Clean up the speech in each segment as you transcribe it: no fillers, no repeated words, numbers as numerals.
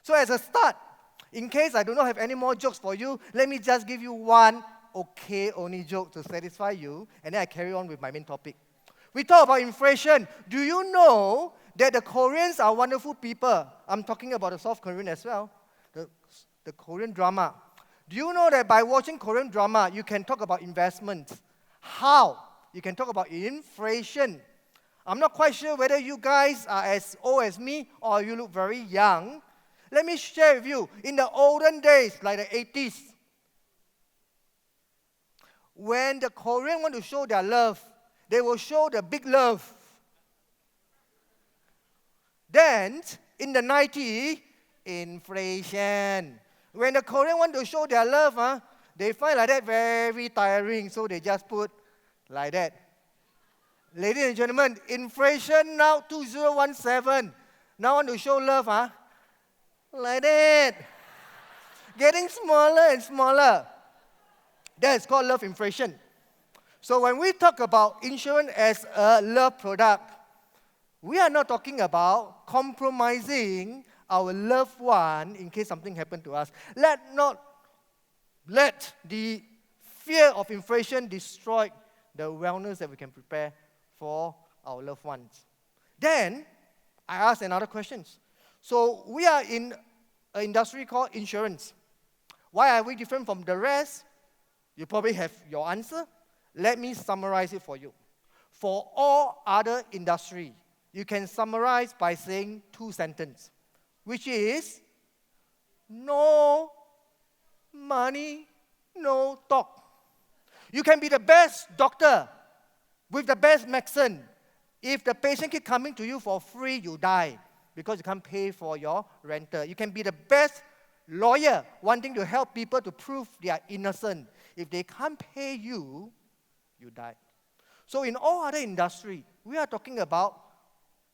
So as a start, in case I do not have any more jokes for you, let me just give you one okay-only joke to satisfy you, and then I carry on with my main topic. We talk about inflation. Do you know that the Koreans are wonderful people? I'm talking about the South Korean as well, the Korean drama. Do you know that by watching Korean drama, you can talk about investment? How? You can talk about inflation. I'm not quite sure whether you guys are as old as me or you look very young. Let me share with you, in the olden days, like the 80s, when the Koreans want to show their love, they will show the big love. Then, in the 90s, inflation. When the Koreans want to show their love, they find like that very tiring, so they just put like that. Ladies and gentlemen, inflation now 2017. Now want to show love, like that. Getting smaller and smaller. That is called love inflation. So when we talk about insurance as a love product, we are not talking about compromising our loved one in case something happened to us. Let not let the fear of inflation destroy the wellness that we can prepare for our loved ones. Then, I ask another question. So we are in an industry called insurance. Why are we different from the rest? You probably have your answer. Let me summarize it for you. For all other industry, you can summarize by saying two sentences, which is, no money, no talk. You can be the best doctor with the best medicine. If the patient keep coming to you for free, you die because you can't pay for your rental. You can be the best lawyer wanting to help people to prove they are innocent. If they can't pay you, you die. So in all other industry, we are talking about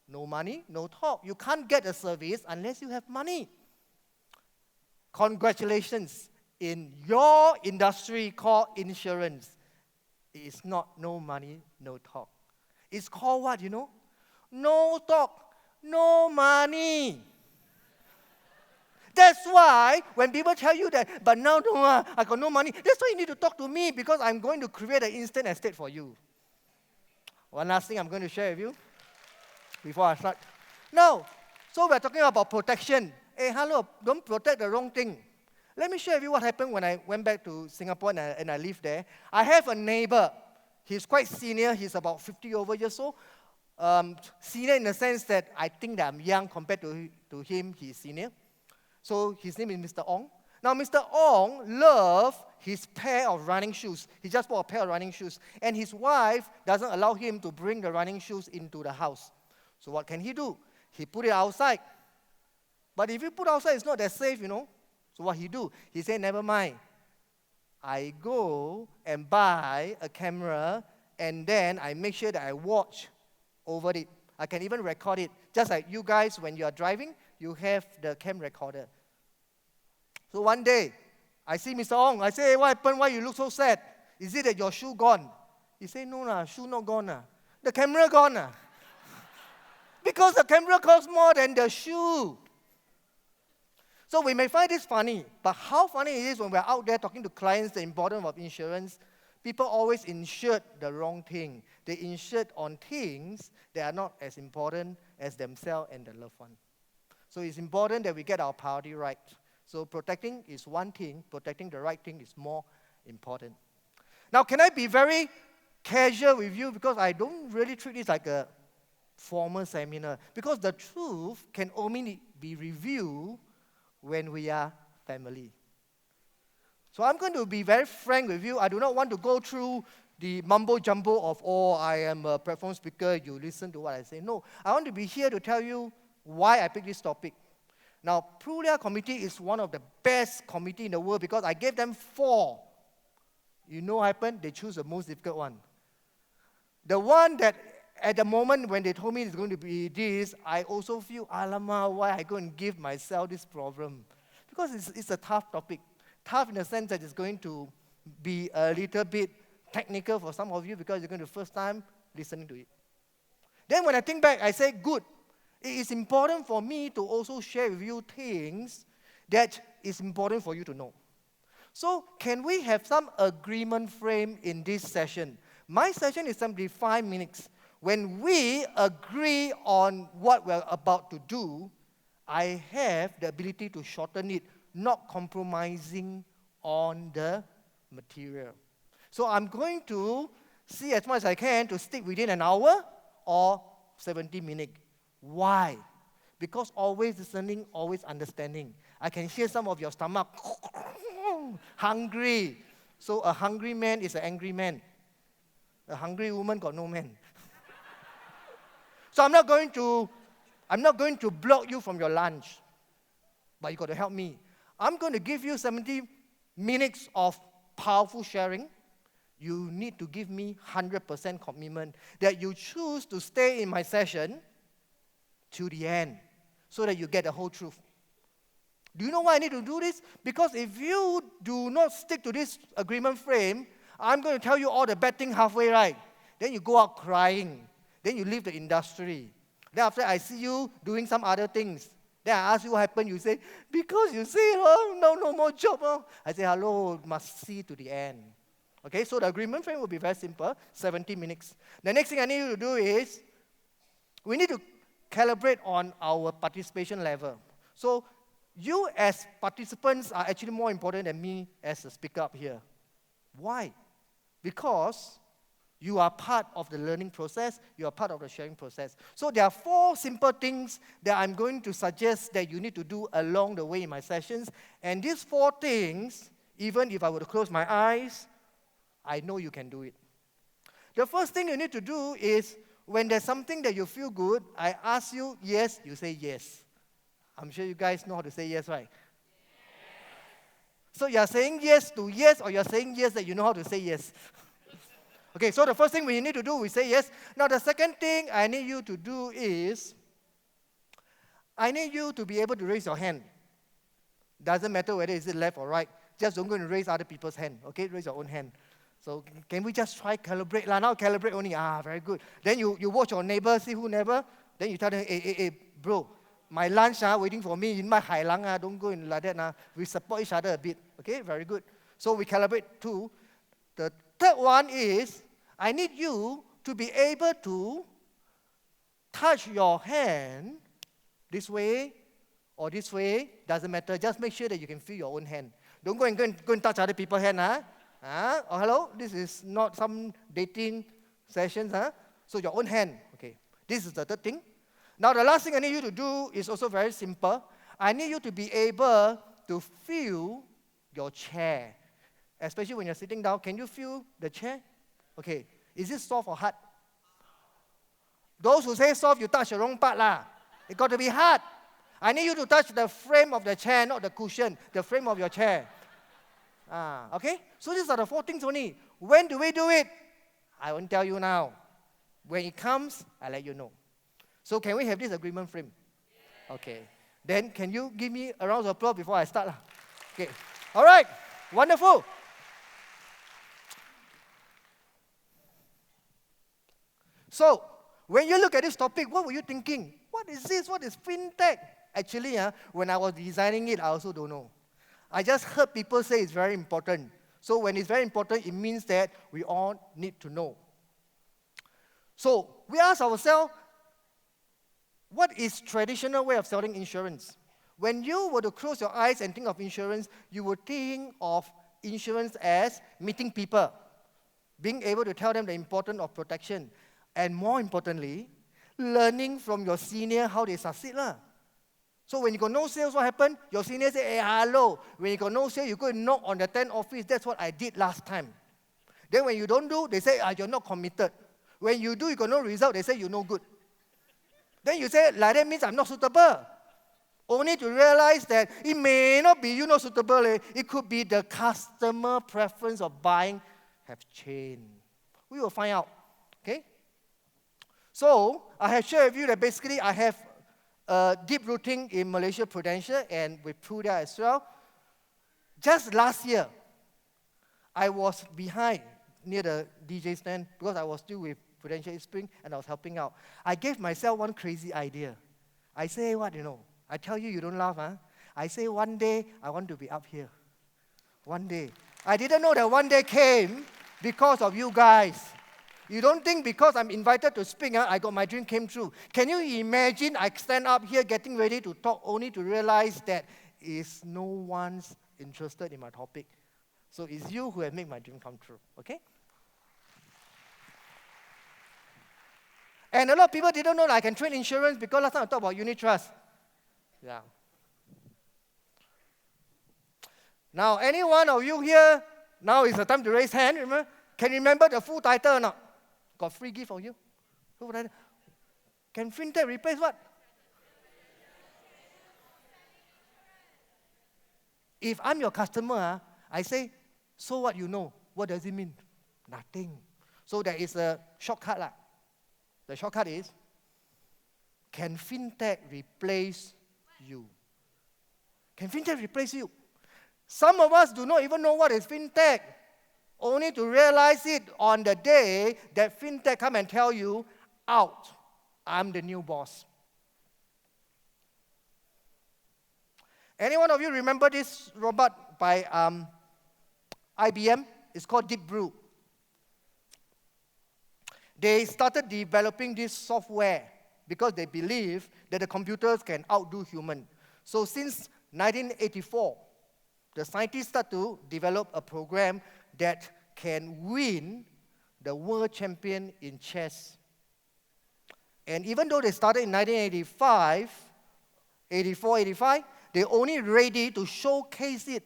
no money, no talk. You can't get a service unless you have money. Congratulations. In your industry called insurance, it is not no money, no talk. It's called what, you know? No talk, no money. That's why when people tell you that, but now no, I got no money, that's why you need to talk to me because I'm going to create an instant estate for you. One last thing I'm going to share with you before I start. Now, so we're talking about protection. Hey, hello, don't protect the wrong thing. Let me share with you what happened when I went back to Singapore and I lived there. I have a neighbor. He's quite senior. He's about 50 over years old. Senior in the sense that I think that I'm young compared to him. He's senior. So his name is Mr. Ong. Now, Mr. Ong loves his pair of running shoes. He just bought a pair of running shoes. And his wife doesn't allow him to bring the running shoes into the house. So what can he do? He put it outside. But if you put outside, it's not that safe, you know. So what he do? He said, never mind. I go and buy a camera, and then I make sure that I watch over it. I can even record it. Just like you guys, when you are driving, you have the cam recorder. So one day, I see Mr. Ong. I say, hey, what happened? Why you look so sad? Is it that your shoe gone? He say, no, shoe not gone. The camera gone. Because the camera costs more than the shoe. So we may find this funny, but how funny it is when we're out there talking to clients the importance of insurance, people always insure the wrong thing. They insure on things that are not as important as themselves and their loved one. So it's important that we get our priority right. So protecting is one thing, protecting the right thing is more important. Now, can I be very casual with you because I don't really treat this like a formal seminar, because the truth can only be revealed when we are family. So I'm going to be very frank with you. I do not want to go through the mumbo-jumbo of, I am a platform speaker, you listen to what I say. No, I want to be here to tell you why I picked this topic. Now, Prulia Committee is one of the best committee in the world because I gave them 4. You know what happened? They choose the most difficult one. The one that at the moment when they told me it's going to be this, I also feel, alamak, why I go and give myself this problem? Because it's a tough topic. Tough in the sense that it's going to be a little bit technical for some of you because you're going to first time listening to it. Then when I think back, I say, good. it is important for me to also share with you things that is important for you to know. So can we have some agreement frame in this session? My session is simply 5 minutes. When we agree on what we're about to do, I have the ability to shorten it, not compromising on the material. So I'm going to see as much as I can to stick within an hour or 70 minutes. Why? Because always listening, always understanding. I can hear some of your stomach hungry. So a hungry man is an angry man. A hungry woman got no man. So I'm not going to block you from your lunch, but you got to help me. I'm going to give you 70 minutes of powerful sharing. You need to give me 100% commitment that you choose to stay in my session to the end so that you get the whole truth. Do you know why I need to do this? Because if you do not stick to this agreement frame, I'm going to tell you all the bad things halfway, right? Then you go out crying. Then you leave the industry. Then after I see you doing some other things. Then I ask you what happened. You say, because you say, oh, no more job. Oh. I say, hello, must see to the end. Okay, so the agreement frame will be very simple, 70 minutes. The next thing I need you to do is, we need to calibrate on our participation level. So you as participants are actually more important than me as a speaker up here. Why? Because you are part of the learning process. You are part of the sharing process. So there are 4 simple things that I'm going to suggest that you need to do along the way in my sessions. And these 4 things, even if I were to close my eyes, I know you can do it. The first thing you need to do is, when there's something that you feel good, I ask you, yes, you say yes. I'm sure you guys know how to say yes, right? So you're saying yes to yes, or you're saying yes that you know how to say yes. Okay, so the first thing we need to do, we say yes. Now the second thing I need you to do is, I need you to be able to raise your hand. Doesn't matter whether it's left or right. Just don't go and raise other people's hand. Okay, raise your own hand. So can we just try calibrate? Now calibrate only. Very good. Then you watch your neighbor, see who neighbor. Then you tell them, hey, bro, my lunch waiting for me in my hailang. Don't go in like that. We support each other a bit. Okay, very good. So we calibrate too. The third one is, I need you to be able to touch your hand this way or this way. Doesn't matter. Just make sure that you can feel your own hand. Don't go and touch other people's hand. Oh, hello? This is not some dating sessions. So your own hand. Okay. This is the third thing. Now the last thing I need you to do is also very simple. I need you to be able to feel your chair. Especially when you're sitting down, can you feel the chair? Okay. Is it soft or hard? Those who say soft, you touch the wrong part lah. It got to be hard. I need you to touch the frame of the chair, not the cushion, the frame of your chair. Okay? So these are the 4 things only. When do we do it? I won't tell you now. When it comes, I'll let you know. So can we have this agreement frame? Okay. Then can you give me a round of applause before I start? Okay. All right. Wonderful. So, when you look at this topic, what were you thinking? What is this? What is FinTech? Actually, when I was designing it, I also don't know. I just heard people say it's very important. So when it's very important, it means that we all need to know. So we ask ourselves, what is traditional way of selling insurance? When you were to close your eyes and think of insurance, you would think of insurance as meeting people, being able to tell them the importance of protection, and more importantly, learning from your senior how they succeed. So when you got no sales, what happened? Your senior say, hey, hello. When you got no sales, you go and knock on the 10th office. That's what I did last time. Then when you don't do, they say, you're not committed. When you do, you got no result, they say you're no good. Then you say, like that means I'm not suitable. Only to realize that it may not be you not suitable. It could be the customer preference of buying have changed. We will find out. Okay? So, I have shared with you that basically I have deep rooting in Malaysia Prudential and with Prudia as well. Just last year, I was behind near the DJ stand because I was still with Prudential East Spring and I was helping out. I gave myself one crazy idea. I say what, I tell you, you don't laugh, huh? I say one day, I want to be up here. One day. I didn't know that one day came because of you guys. You don't think because I'm invited to speak, I got my dream came true. Can you imagine I stand up here getting ready to talk only to realize that is no one's interested in my topic. So it's you who have made my dream come true, okay? And a lot of people didn't know that I can trade insurance because last time I talked about unit trust. Yeah. Now, any one of you here, now is the time to raise hand, remember? Can you remember the full title or not? Got free gift for you. Full title. Can FinTech replace what? If I'm your customer, I say, so what you know? What does it mean? Nothing. So there is a shortcut. The shortcut is, can FinTech replace you? Can FinTech replace you? Some of us do not even know what is FinTech, only to realize it on the day that FinTech come and tell you, out, I'm the new boss. Any one of you remember this robot by IBM? It's called Deep Blue. They started developing this software because they believe that the computers can outdo humans. So since 1984, the scientists start to develop a program that can win the world champion in chess. And even though they started in 1985, 84, 85, they only ready to showcase it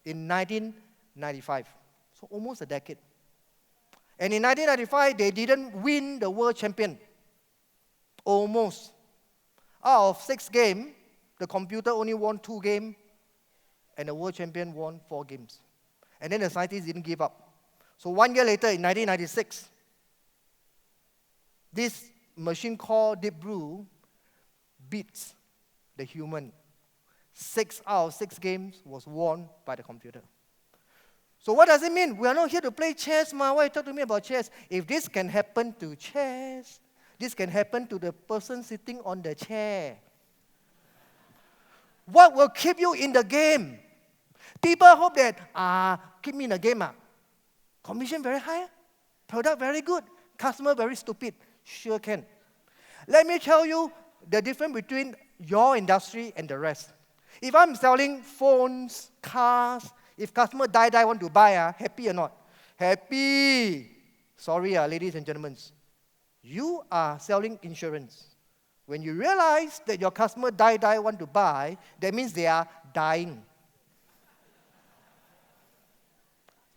in 1995. So almost a decade. And in 1995, they didn't win the world champion. Almost. Out of 6 games, the computer only won 2 games, and the world champion won 4 games. And then the scientists didn't give up. So 1 year later, in 1996, this machine called Deep Blue beats the human. 6 out of 6 games was won by the computer. So what does it mean? We are not here to play chess, ma. Why you talk to me about chess? If this can happen to chess, this can happen to the person sitting on the chair. What will keep you in the game? People hope that, keep me in the game. Commission very high, product very good, customer very stupid. Sure can. Let me tell you the difference between your industry and the rest. If I'm selling phones, cars, if customer die want to buy, happy or not? Happy. Sorry, ladies and gentlemen. You are selling insurance. When you realize that your customer die want to buy, that means they are dying.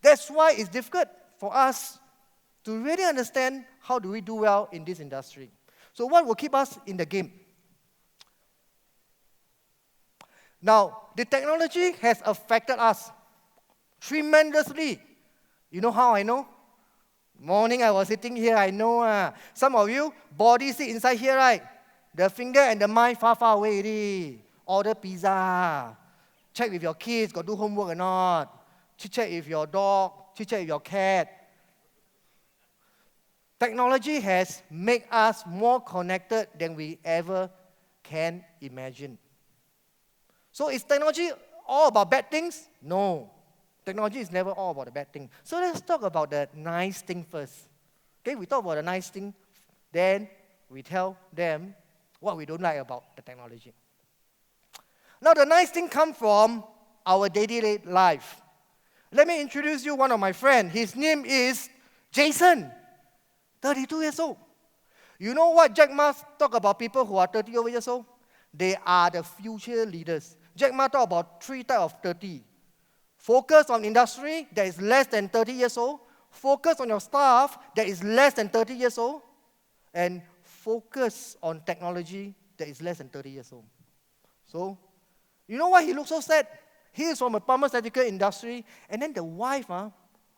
That's why it's difficult for us to really understand how do we do well in this industry. So what will keep us in the game? Now, the technology has affected us tremendously. You know how I know? Morning I was sitting here, I know. Some of you, body sit inside here, right? The finger and the mind far away already. Order pizza. Check with your kids, got do homework or not. Chit-chat with your dog, chit-chat with your cat. Technology has made us more connected than we ever can imagine. So is technology all about bad things? No. Technology is never all about the bad thing. So let's talk about the nice thing first. Okay, we talk about the nice thing, then we tell them what we don't like about the technology. Now the nice thing comes from our daily life. Let me introduce you one of my friends. His name is Jason, 32 years old. You know what Jack Ma talk about people who are 30 years old? They are the future leaders. Jack Ma talk about 3 types of 30. Focus on industry that is less than 30 years old. Focus on your staff that is less than 30 years old. And focus on technology that is less than 30 years old. So, you know why he looks so sad? He is from a pharmaceutical industry, and then the wife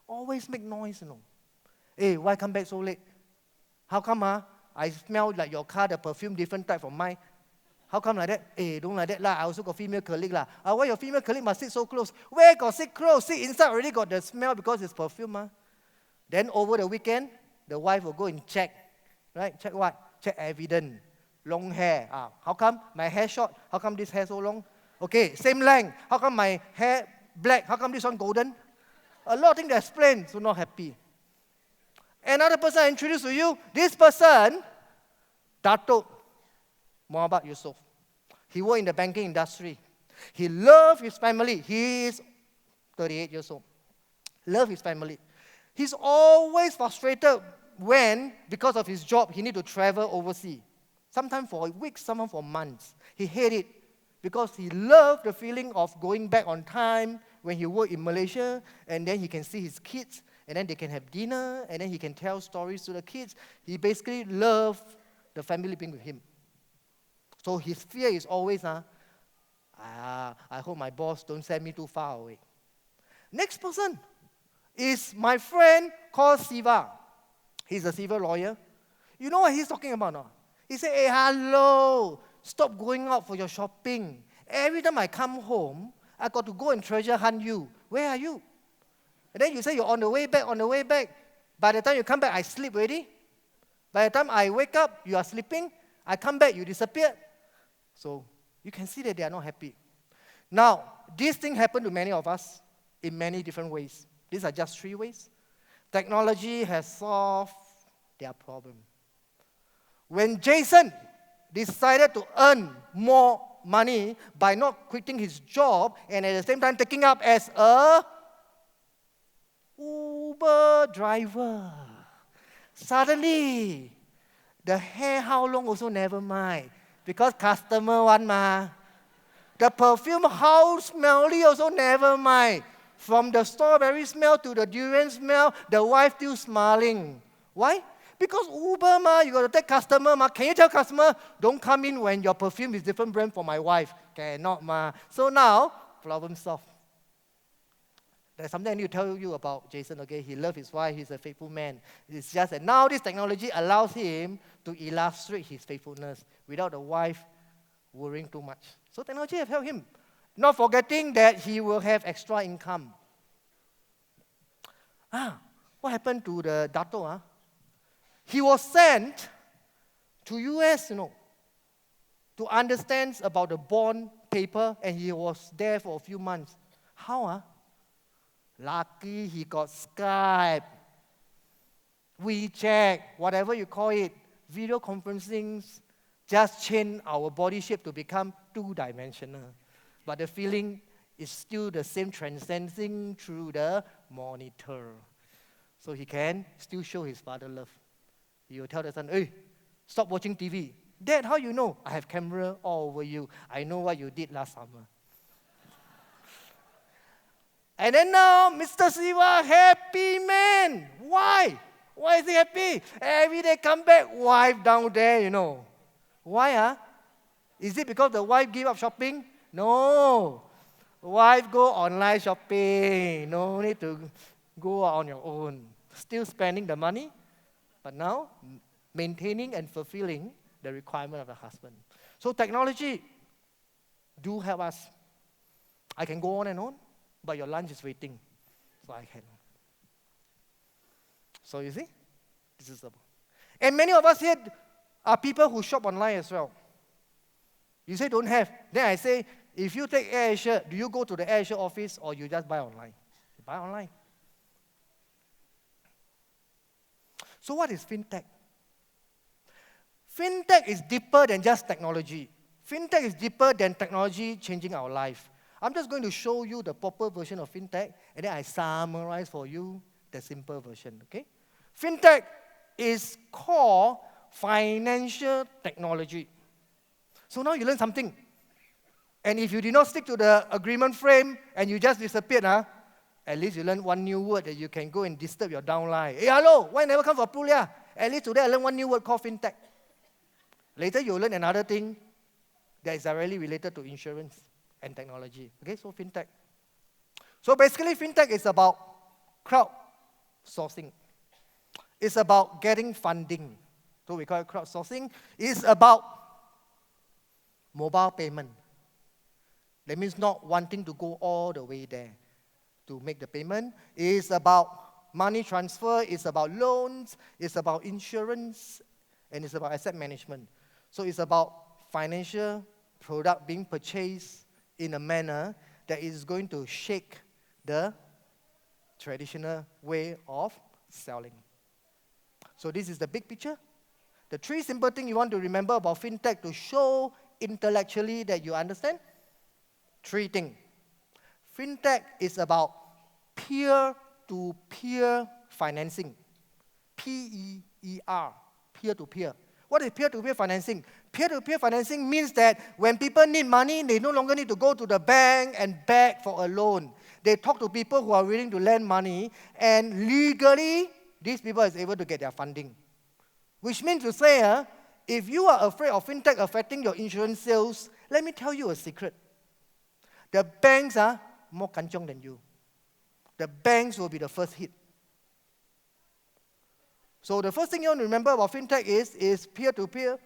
always make noise, Hey, why come back so late? How come I smell like your car, the perfume different type from mine? How come like that? Hey, don't like that lah. I also got female colleague lah. Why your female colleague must sit so close? Where got sit close? Sit inside already got the smell because it's perfume. Then over the weekend, the wife will go and check. Right? Check what? Check evidence. long hair. How come my hair short? How come this hair so long? Okay, same length. How come my hair black? How come this one golden? A lot of things to explain, so not happy. Another person I introduce to you, this person, Datuk Muhammad Yusof. He worked in the banking industry. He loved his family. He is 38 years old. Love his family. He's always frustrated when, because of his job, he needs to travel overseas. Sometimes for weeks, sometimes for months. He hated it because he loved the feeling of going back on time when he worked in Malaysia, and then he can see his kids, and then they can have dinner, and then he can tell stories to the kids. He basically loved the family being with him. So his fear is always, I hope my boss don't send me too far away. Next person is my friend called Siva. He's a civil lawyer. You know what he's talking about now? He said, hey, hello, stop going out for your shopping. Every time I come home, I got to go and treasure hunt you. Where are you? And then you say you're on the way back. By the time you come back, I sleep already. By the time I wake up, you are sleeping. I come back, you disappeared. So you can see that they are not happy. Now, this thing happened to many of us in many different ways. These are just 3 ways. Technology has solved their problem. When Jason decided to earn more money by not quitting his job and at the same time taking up as a Uber driver, suddenly the hair how long also never mind because customer want ma. The perfume how smelly also never mind. From the strawberry smell to the durian smell, the wife still smiling. Why? Because Uber, you got to take customer, Can you tell customer, don't come in when your perfume is different brand for my wife? Cannot, So now, problem solved. There's something I need to tell you about Jason, okay? He loves his wife, he's a faithful man. It's just that now this technology allows him to illustrate his faithfulness without the wife worrying too much. So technology has helped him. Not forgetting that he will have extra income. What happened to the Dato? He was sent to US, to understand about the bond paper, and he was there for a few months. How? Lucky he got Skype, WeChat, whatever you call it, video conferencing just changed our body shape to become 2-dimensional. But the feeling is still the same, transcending through the monitor. So he can still show his father love. He will tell the son, hey, stop watching TV. Dad, how you know? I have camera all over you. I know what you did last summer. And then now, Mr. Siva, happy man. Why? Why is he happy? Every day come back, wife down there, Why? Is it because the wife gave up shopping? No. Wife go online shopping. No need to go on your own. Still spending the money, but now maintaining and fulfilling the requirement of the husband. So technology do help us. I can go on and on, but your lunch is waiting, so I can. So you see, this is the. And many of us here are people who shop online as well. You say don't have. Then I say, if you take AirAsia, do you go to the AirAsia office or you just buy online? You buy online. So what is FinTech? FinTech is deeper than just technology. FinTech is deeper than technology changing our life. I'm just going to show you the proper version of FinTech, and then I summarize for you the simple version, okay? FinTech is called financial technology. So now you learn something. And if you did not stick to the agreement frame and you just disappeared, at least you learn one new word that you can go and disturb your downline. Hey, hello, why never come for Pulia? At least today I learned one new word called FinTech. Later you'll learn another thing that is directly related to insurance and technology. Okay, so FinTech. So basically FinTech is about crowdsourcing. It's about getting funding. So we call it crowdsourcing. It's about mobile payment. That means not wanting to go all the way there to make the payment. It's about money transfer, it's about loans, it's about insurance, and it's about asset management. So it's about financial product being purchased in a manner that is going to shake the traditional way of selling. So this is the big picture. The three simple things you want to remember about FinTech to show intellectually that you understand. Three things. FinTech is about peer-to-peer financing. P-E-E-R, peer-to-peer. What is peer-to-peer financing? Peer-to-peer financing means that when people need money, they no longer need to go to the bank and beg for a loan. They talk to people who are willing to lend money, and legally, these people are able to get their funding. Which means to say, if you are afraid of FinTech affecting your insurance sales, let me tell you a secret. The banks are more kanchong than you. The banks will be the first hit. So the first thing you want to remember about FinTech is peer-to-peer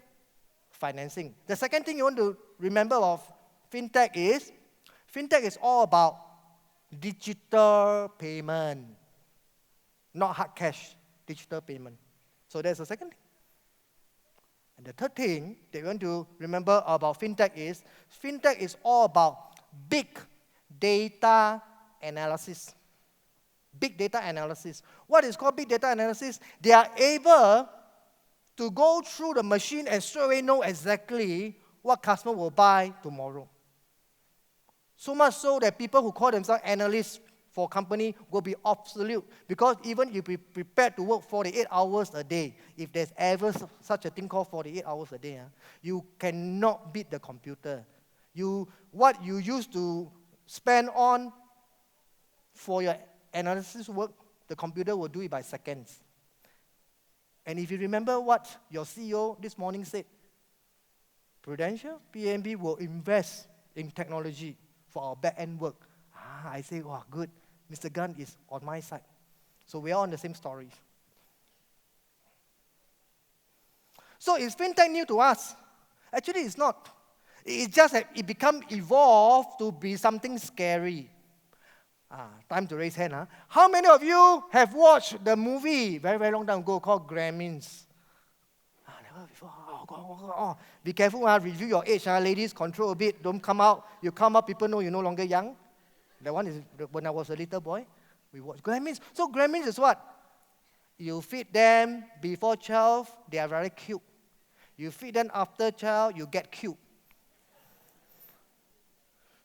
financing. The second thing you want to remember of FinTech is all about digital payment, not hard cash, digital payment. So that's the second thing. And the third thing that you want to remember about FinTech is all about big data analysis. Big data analysis. What is called big data analysis? They are able to go through the machine and straight away know exactly what customer will buy tomorrow. So much so that people who call themselves analysts for company will be obsolete, because even if you be prepared to work 48 hours a day, if there's ever such a thing called 48 hours a day, you cannot beat the computer. What you used to spend on for your analysis work, the computer will do it by seconds. And if you remember what your CEO this morning said, Prudential, PNB will invest in technology for our back-end work. I say, wow, good. Mr. Gunn is on my side. So we are on the same story. So is FinTech new to us? Actually, it's not. It's just that it become evolved to be something scary. Time to raise hand. How many of you have watched the movie very, very long time ago called Gremlins? Never before. Be careful, review your age. Ladies, control a bit. Don't come out. You come out, people know you're no longer young. That one is when I was a little boy. We watched Gremlins. So Gremlins is what? You feed them before 12, they are very cute. You feed them after 12, you get cute.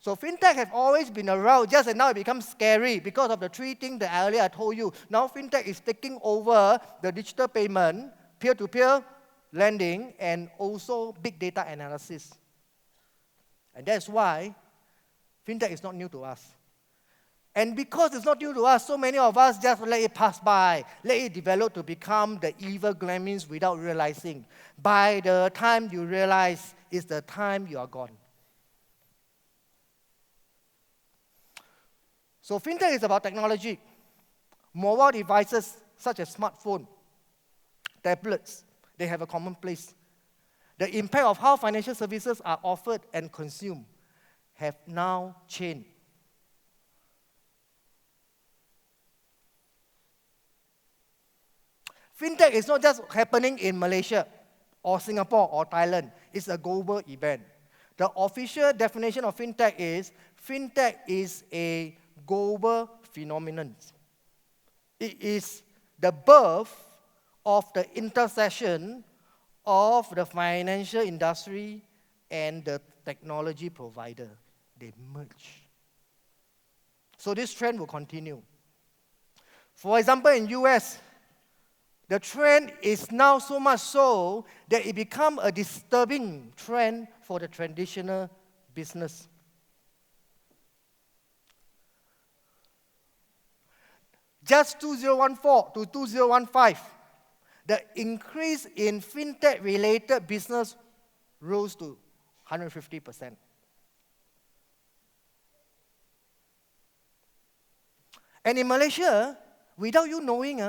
So FinTech have always been around, just that now it becomes scary because of the three things that earlier I told you. Now FinTech is taking over the digital payment, peer-to-peer lending, and also big data analysis. And that's why FinTech is not new to us. And because it's not new to us, so many of us just let it pass by, let it develop to become the evil gremlins without realizing. By the time you realize, it's the time you are gone. So FinTech is about technology. Mobile devices such as smartphone, tablets, they have a common place. The impact of how financial services are offered and consumed have now changed. FinTech is not just happening in Malaysia or Singapore or Thailand. It's a global event. The official definition of FinTech is a global phenomenon. It is the birth of the intersection of the financial industry and the technology provider. They merge. So this trend will continue. For example, in US, the trend is now so much so that it becomes a disturbing trend for the traditional business. Just 2014 to 2015, the increase in FinTech-related business rose to 150%. And in Malaysia, without you knowing,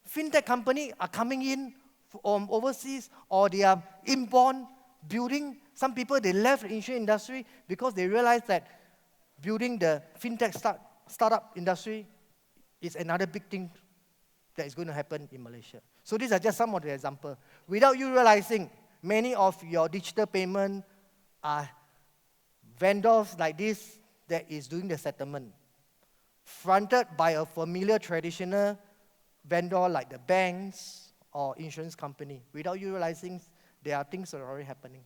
FinTech companies are coming in from overseas, or they are inbound building. Some people, they left the insurance industry because they realized that building the FinTech startup industry is another big thing that is going to happen in Malaysia. So these are just some of the examples. Without you realizing, many of your digital payment are vendors like this that is doing the settlement, fronted by a familiar traditional vendor like the banks or insurance company. Without you realizing, there are things that are already happening.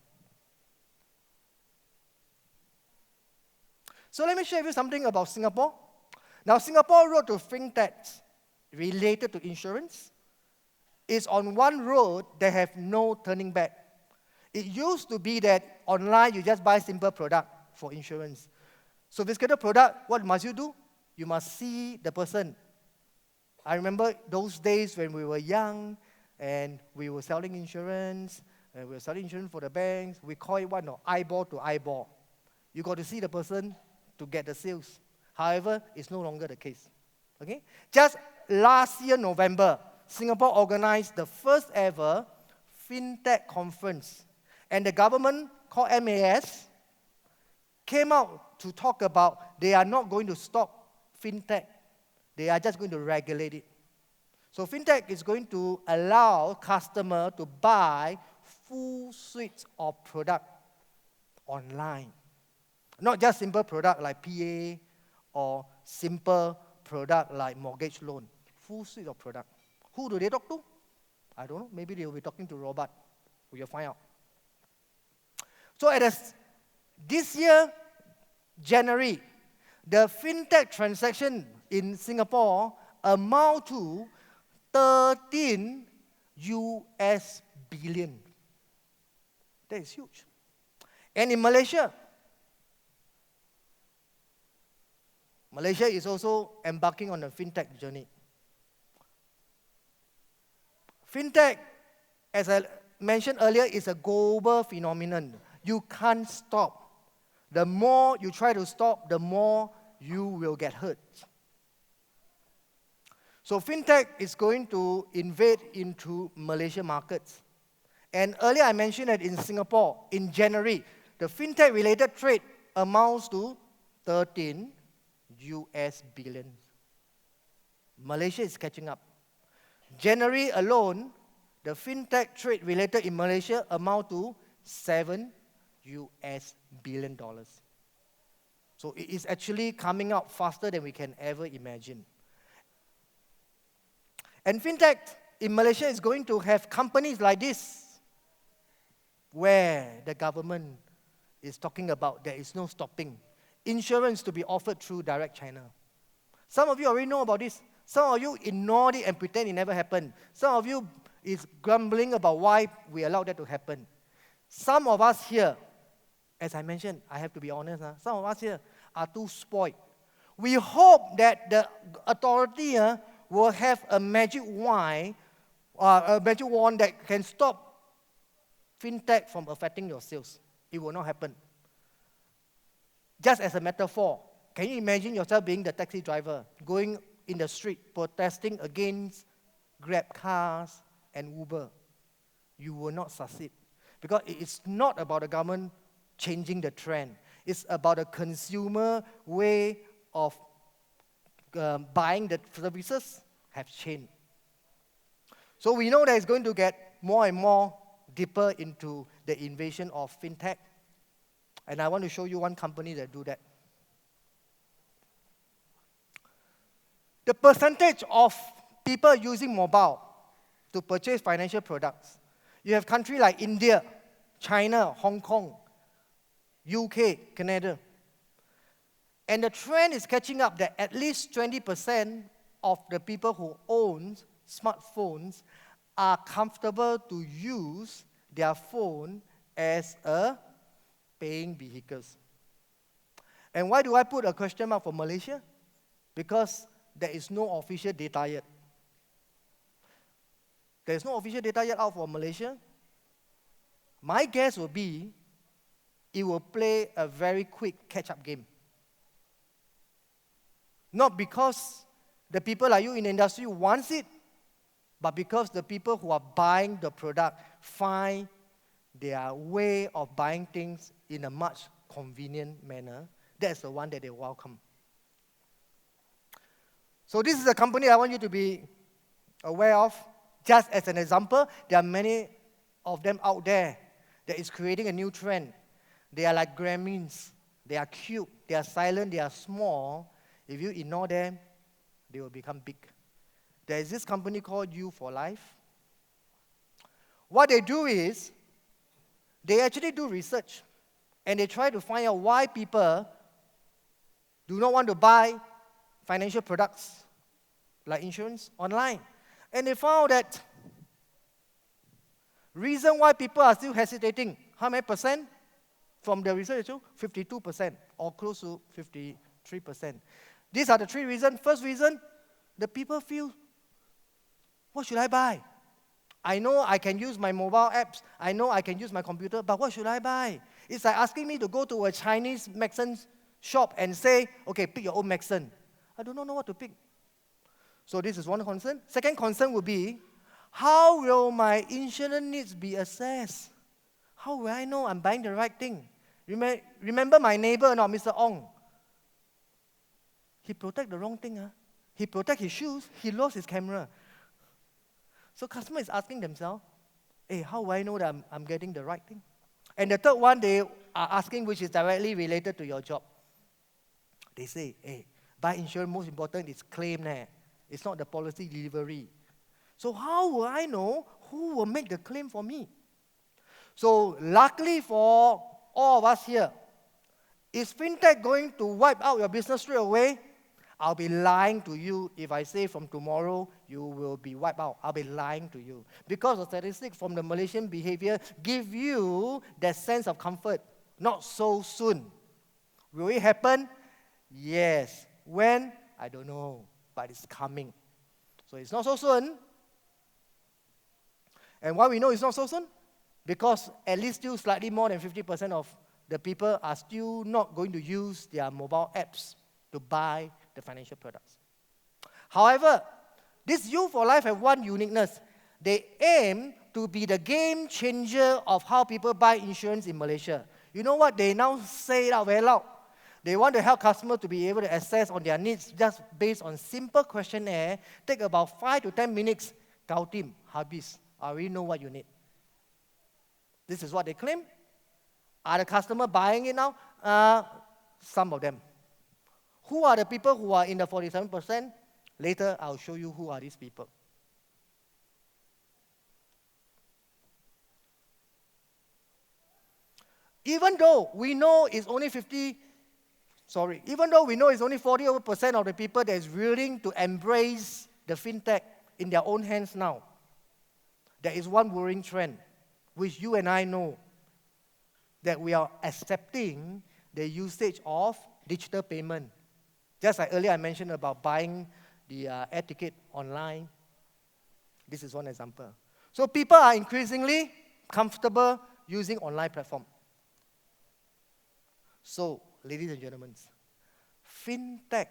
So let me share with you something about Singapore. Now, Singapore road to FinTech related to insurance is on one road that have no turning back. It used to be that online you just buy simple product for insurance. Sophisticated product, what must you do? You must see the person. I remember those days when we were young and we were selling insurance, and we were selling insurance for the banks. We call it what? No, eyeball to eyeball. You got to see the person to get the sales. However, it's no longer the case. Okay? Just last year, November, Singapore organized the first ever FinTech conference. And the government, called MAS, came out to talk about they are not going to stop FinTech. They are just going to regulate it. So FinTech is going to allow customers to buy full suites of product online. Not just simple product like PA or simple product like mortgage loan. Full suite of product. Who do they talk to? I don't know. Maybe they will be talking to robot. We will find out. So this year, January, the FinTech transaction in Singapore amount to 13 US billion. That is huge. And in Malaysia is also embarking on a FinTech journey. FinTech, as I mentioned earlier, is a global phenomenon. You can't stop. The more you try to stop, the more you will get hurt. So FinTech is going to invade into Malaysia markets. And earlier I mentioned that in Singapore, in January, the FinTech-related trade amounts to 13 US billion. Malaysia is catching up. January alone, the FinTech trade related in Malaysia amount to $7 billion. So it is actually coming out faster than we can ever imagine. And FinTech in Malaysia is going to have companies like this, where the government is talking about there is no stopping. Insurance to be offered through Direct China. Some of you already know about this. Some of you ignored it and pretend it never happened. Some of you is grumbling about why we allowed that to happen. Some of us here, as I mentioned, I have to be honest, some of us here are too spoiled. We hope that the authority will have a magic wand that can stop FinTech from affecting your sales. It will not happen. Just as a metaphor, can you imagine yourself being the taxi driver, going in the street, protesting against Grab cars and Uber? You will not succeed. Because it's not about the government changing the trend. It's about a consumer way of buying the services have changed. So we know that it's going to get more and more deeper into the invasion of FinTech. And I want to show you one company that do that. The percentage of people using mobile to purchase financial products. You have countries like India, China, Hong Kong, UK, Canada. And the trend is catching up that at least 20% of the people who own smartphones are comfortable to use their phone as a paying vehicles. And why do I put a question mark for Malaysia? Because there is no official data yet. There is no official data yet out for Malaysia. My guess will be it will play a very quick catch-up game. Not because the people like you in the industry wants it, but because the people who are buying the product find their way of buying things in a much convenient manner. That's the one that they welcome. So this is a company I want you to be aware of. Just as an example, there are many of them out there that is creating a new trend. They are like gremlins. They are cute. They are silent. They are small. If you ignore them, they will become big. There is this company called You for Life. What they do is, they actually do research. And they try to find out why people do not want to buy financial products like insurance online. And they found that reason why people are still hesitating, how many percent? From the research, 52% or close to 53%. These are the three reasons. First reason, the people feel, what should I buy? I know I can use my mobile apps. I know I can use my computer, but what should I buy? It's like asking me to go to a Chinese medicine shop and say, okay, pick your own medicine. I do not know what to pick. So this is one concern. Second concern would be, how will my insurance needs be assessed? How will I know I'm buying the right thing? Remember my neighbor, not Mr. Ong. He protect the wrong thing. He protect his shoes. He lost his camera. So customer is asking themselves, hey, how will I know that I'm getting the right thing? And the third one they are asking, which is directly related to your job. They say, hey, buy insurance, most important is claim. It's not the policy delivery. So how will I know who will make the claim for me? So luckily for all of us here, is FinTech going to wipe out your business straight away? I'll be lying to you if I say from tomorrow you will be wiped out. I'll be lying to you. Because the statistics from the Malaysian behavior give you that sense of comfort. Not so soon. Will it happen? Yes. When? I don't know. But it's coming. So it's not so soon. And why we know it's not so soon? Because at least still slightly more than 50% of the people are still not going to use their mobile apps to buy the financial products. However, this You for Life have one uniqueness. They aim to be the game changer of how people buy insurance in Malaysia. You know what? They now say it out very loud. They want to help customers to be able to assess on their needs just based on simple questionnaire. Take about 5 to 10 minutes. Kau team, habis. I already know what you need. This is what they claim. Are the customers buying it now? Some of them. Who are the people who are in the 47%? Later, I'll show you who are these people. Even though we know it's only 40% of the people that is willing to embrace the FinTech in their own hands now, there is one worrying trend, which you and I know, that we are accepting the usage of digital payment. Just like earlier I mentioned about buying the air ticket online. This is one example. So people are increasingly comfortable using online platform. So, ladies and gentlemen, FinTech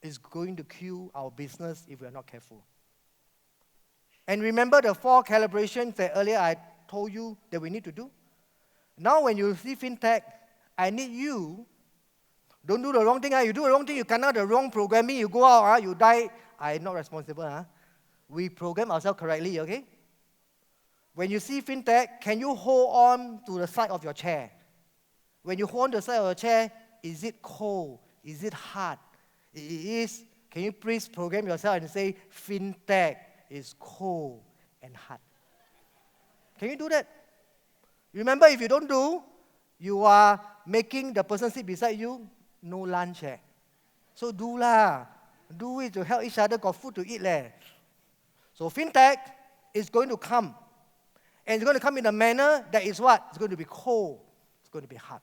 is going to kill our business if we are not careful. And remember the 4 calibrations that earlier I told you that we need to do? Now when you see FinTech, I need you, don't do the wrong thing. You do the wrong thing, you cannot the wrong programming, you go out, you die. I'm not responsible. We program ourselves correctly, okay? When you see FinTech, can you hold on to the side of your chair? When you hold on to the side of your chair, is it cold? Is it hard? It is. Can you please program yourself and say, FinTech is cold and hard? Can you do that? Remember, if you don't do, you are making the person sit beside you no lunch. So do lah. Do it to help each other, got food to eat. So FinTech is going to come. And it's going to come in a manner that is what? It's going to be cold. It's going to be hard.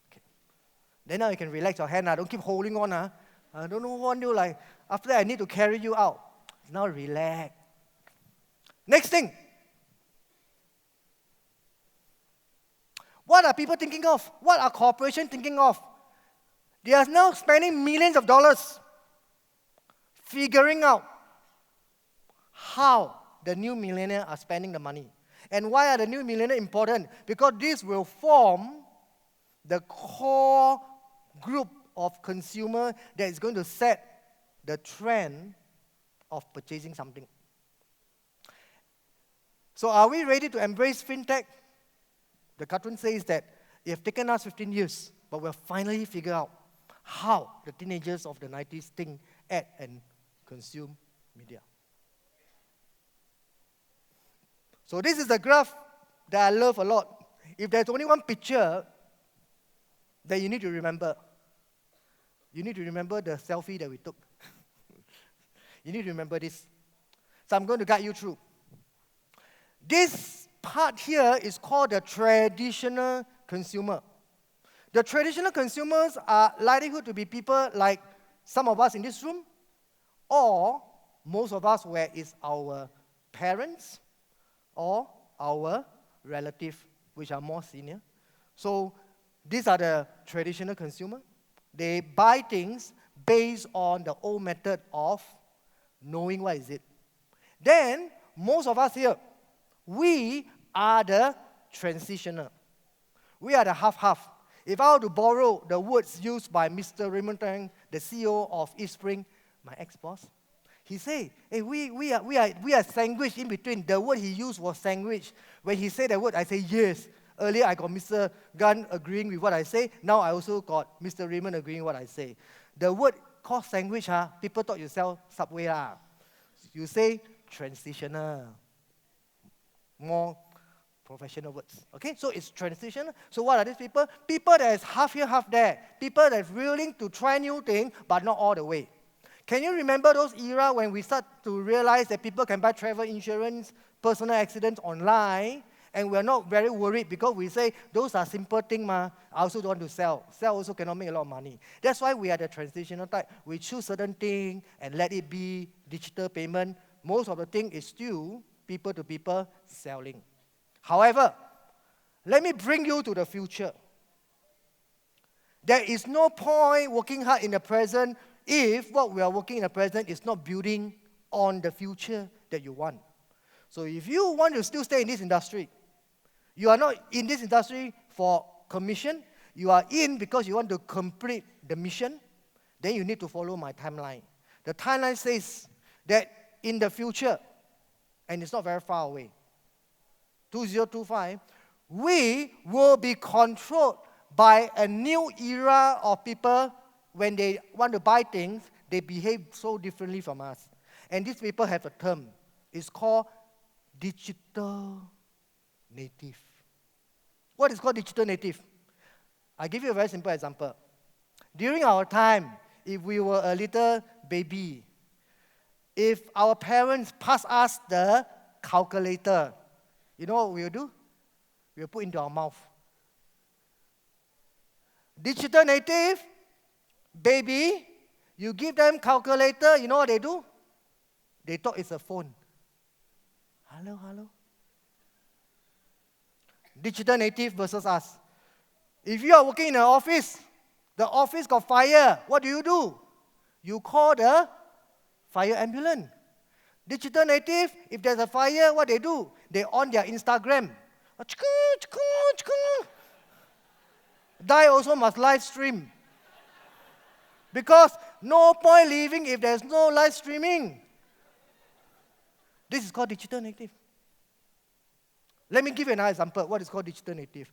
Okay. Then now you can relax your hand. Don't keep holding on. I don't want you like, after that I need to carry you out. Now relax. Next thing. What are people thinking of? What are corporations thinking of? They are now spending millions of dollars figuring out how the new millionaires are spending the money. And why are the new millionaires important? Because this will form the core group of consumer that is going to set the trend of purchasing something. So are we ready to embrace FinTech? The cartoon says that it has taken us 15 years, but we'll finally figure out how the teenagers of the 90s think, act, and consume media. So this is the graph that I love a lot. If there's only one picture that you need to remember, you need to remember the selfie that we took. You need to remember this. So I'm going to guide you through. This part here is called the traditional consumer. The traditional consumers are likelihood to be people like some of us in this room, or most of us where it's our parents or our relative, which are more senior. So these are the traditional consumer. They buy things based on the old method of knowing what is it. Then, most of us here, we are the transitional. We are the half-half. If I were to borrow the words used by Mr. Raymond Tang, the CEO of Eastspring, my ex-boss, he said, hey, we are sandwiched in between. The word he used was sandwich. When he said the word, I say yes. Earlier, I got Mr. Gunn agreeing with what I say. Now, I also got Mr. Raymond agreeing with what I say. The word called sandwich, people thought you sell Subway. You say transitional. More professional words. Okay, so it's transitional. So what are these people? People that is half here, half there. People that is willing to try new things, but not all the way. Can you remember those era when we start to realize that people can buy travel insurance, personal accidents online, and we're not very worried because we say, those are simple things, I also don't want to sell. Sell also cannot make a lot of money. That's why we are the transitional type. We choose certain things and let it be digital payment. Most of the thing is still people-to-people selling. However, let me bring you to the future. There is no point working hard in the present if what we are working in the present is not building on the future that you want. So if you want to still stay in this industry, you are not in this industry for commission, you are in because you want to complete the mission, then you need to follow my timeline. The timeline says that in the future, and it's not very far away, 2025, we will be controlled by a new era of people. When they want to buy things, they behave so differently from us. And these people have a term. It's called digital native. What is called digital native? I'll give you a very simple example. During our time, if we were a little baby, if our parents pass us the calculator, you know what we'll do? We'll put into our mouth. Digital native, baby, you give them calculator, you know what they do? They thought it's a phone. Hello, hello. Digital native versus us. If you are working in an office, the office got fire, what do? You call the fire ambulance. Digital native, if there's a fire, what they do? They on their Instagram. Die also must live stream. Because no point living if there's no live streaming. This is called digital native. Let me give you another example. What is called digital native?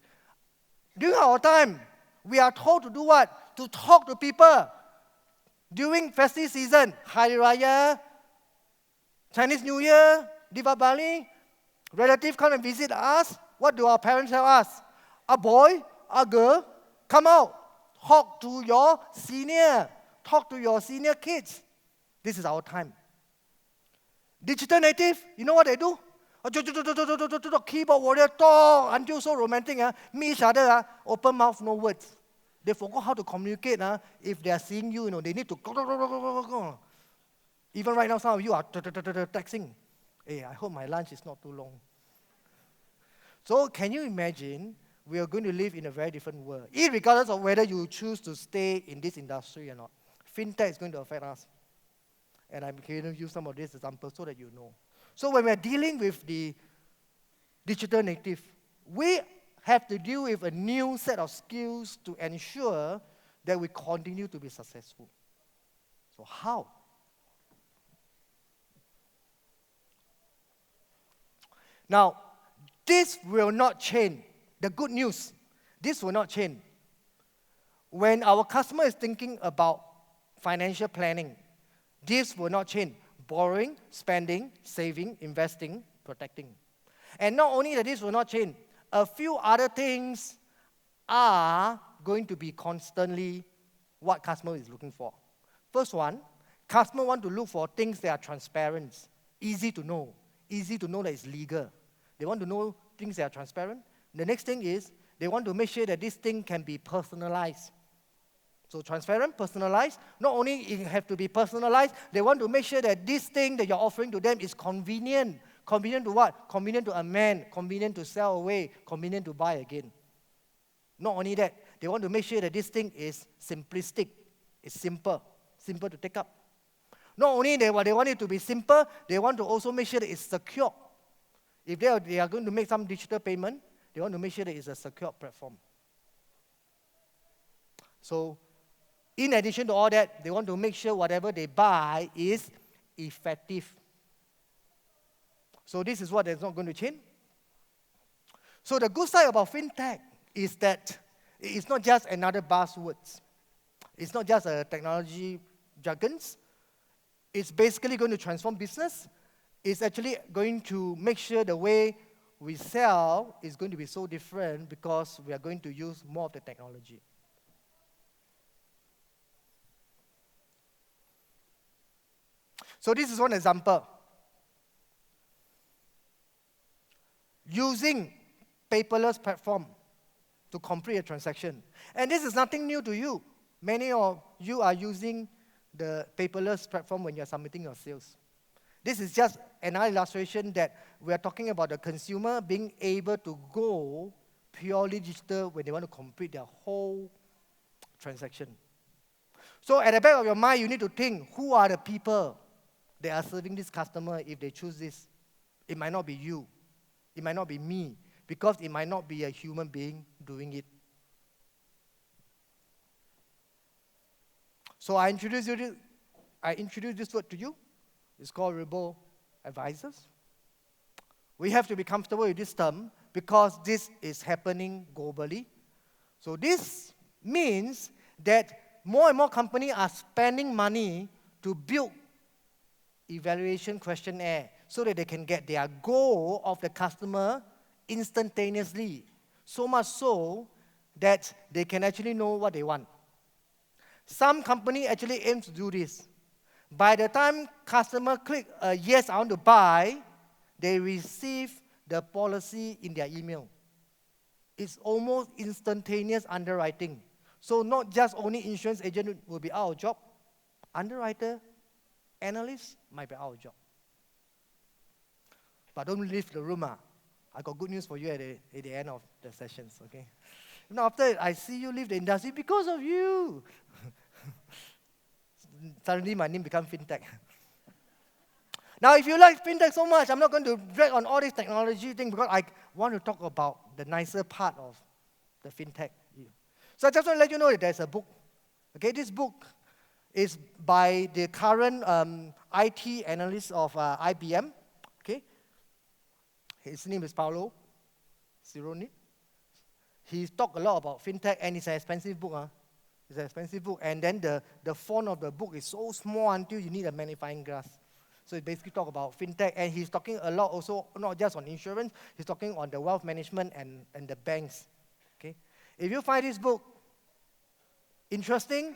During our time, we are told to do what? To talk to people. During festive season, Hari Raya, Chinese New Year, Diwali, relatives come and visit us. What do our parents tell us? A boy, a girl, come out. Talk to your senior. Talk to your senior kids. This is our time. Digital native, you know what they do? Keyboard warrior talk until so romantic. Meet each other, open mouth, no words. They forgot how to communicate. If they are seeing you, they need to. Even right now, some of you are texting. Hey, I hope my lunch is not too long. So can you imagine? We are going to live in a very different world, irregardless of whether you choose to stay in this industry or not. FinTech is going to affect us. And I'm going to use some of these examples so that you know. So when we're dealing with the digital native, we have to deal with a new set of skills to ensure that we continue to be successful. So how? Now, this will not change. The good news, this will not change. When our customer is thinking about financial planning, this will not change. Borrowing, spending, saving, investing, protecting. And not only that this will not change, a few other things are going to be constantly what customer is looking for. First one, customer want to look for things that are transparent, easy to know that it's legal. They want to know things that are transparent. The next thing is, they want to make sure that this thing can be personalized. So transparent, personalized. Not only it have to be personalized, they want to make sure that this thing that you're offering to them is convenient. Convenient to what? Convenient to amend, convenient to sell away, convenient to buy again. Not only that, they want to make sure that this thing is simplistic, it's simple to take up. Not only they want it to be simple, they want to also make sure that it's secure. If they are going to make some digital payment, they want to make sure that it's a secure platform. So, in addition to all that, they want to make sure whatever they buy is effective. So this is what is not going to change. So the good side about FinTech is that it's not just another buzzword. It's not just a technology jargon. It's basically going to transform business. It's actually going to make sure the way we sell is going to be so different because we are going to use more of the technology. So this is one example. Using paperless platform to complete a transaction. And this is nothing new to you. Many of you are using the paperless platform when you're submitting your sales. This is just another illustration that we are talking about the consumer being able to go purely digital when they want to complete their whole transaction. So at the back of your mind, you need to think, who are the people that are serving this customer if they choose this? It might not be you. It might not be me, because it might not be a human being doing it. So I introduce this word to you. It's called robo-advisors. We have to be comfortable with this term because this is happening globally. So this means that more and more companies are spending money to build evaluation questionnaire so that they can get their goal of the customer instantaneously. So much so that they can actually know what they want. Some company actually aim to do this. By the time customer click yes, I want to buy, they receive the policy in their email. It's almost instantaneous underwriting. So not just only insurance agent will be out of job, underwriter, analyst might be out of job. But don't leave the room. I got good news for you at the end of the sessions, okay? Now after I see you leave the industry because of you. Suddenly my name becomes FinTech. Now if you like FinTech so much, I'm not going to drag on all this technology thing because I want to talk about the nicer part of the FinTech. So I just want to let you know that there's a book. Okay, this book is by the current IT analyst of IBM. Okay, his name is Paolo Cironi. He talked a lot about FinTech, and it's an expensive book. It's an expensive book, and then the font of the book is so small until you need a magnifying glass. So he basically talk about FinTech, and he's talking a lot also, not just on insurance, he's talking on the wealth management and the banks. Okay, if you find this book interesting,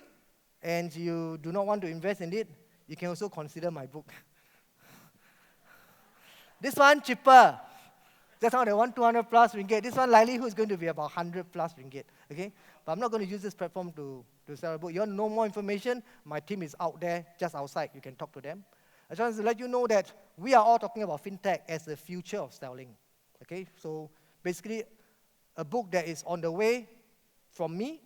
and you do not want to invest in it, you can also consider my book. This one cheaper. That's how they want 200 plus ringgit. This one likelihood is going to be about 100 plus ringgit. Okay? But I'm not going to use this platform to sell a book. You want to know more information? My team is out there, just outside. You can talk to them. I just want to let you know that we are all talking about FinTech as the future of selling. Okay? So basically, a book that is on the way from me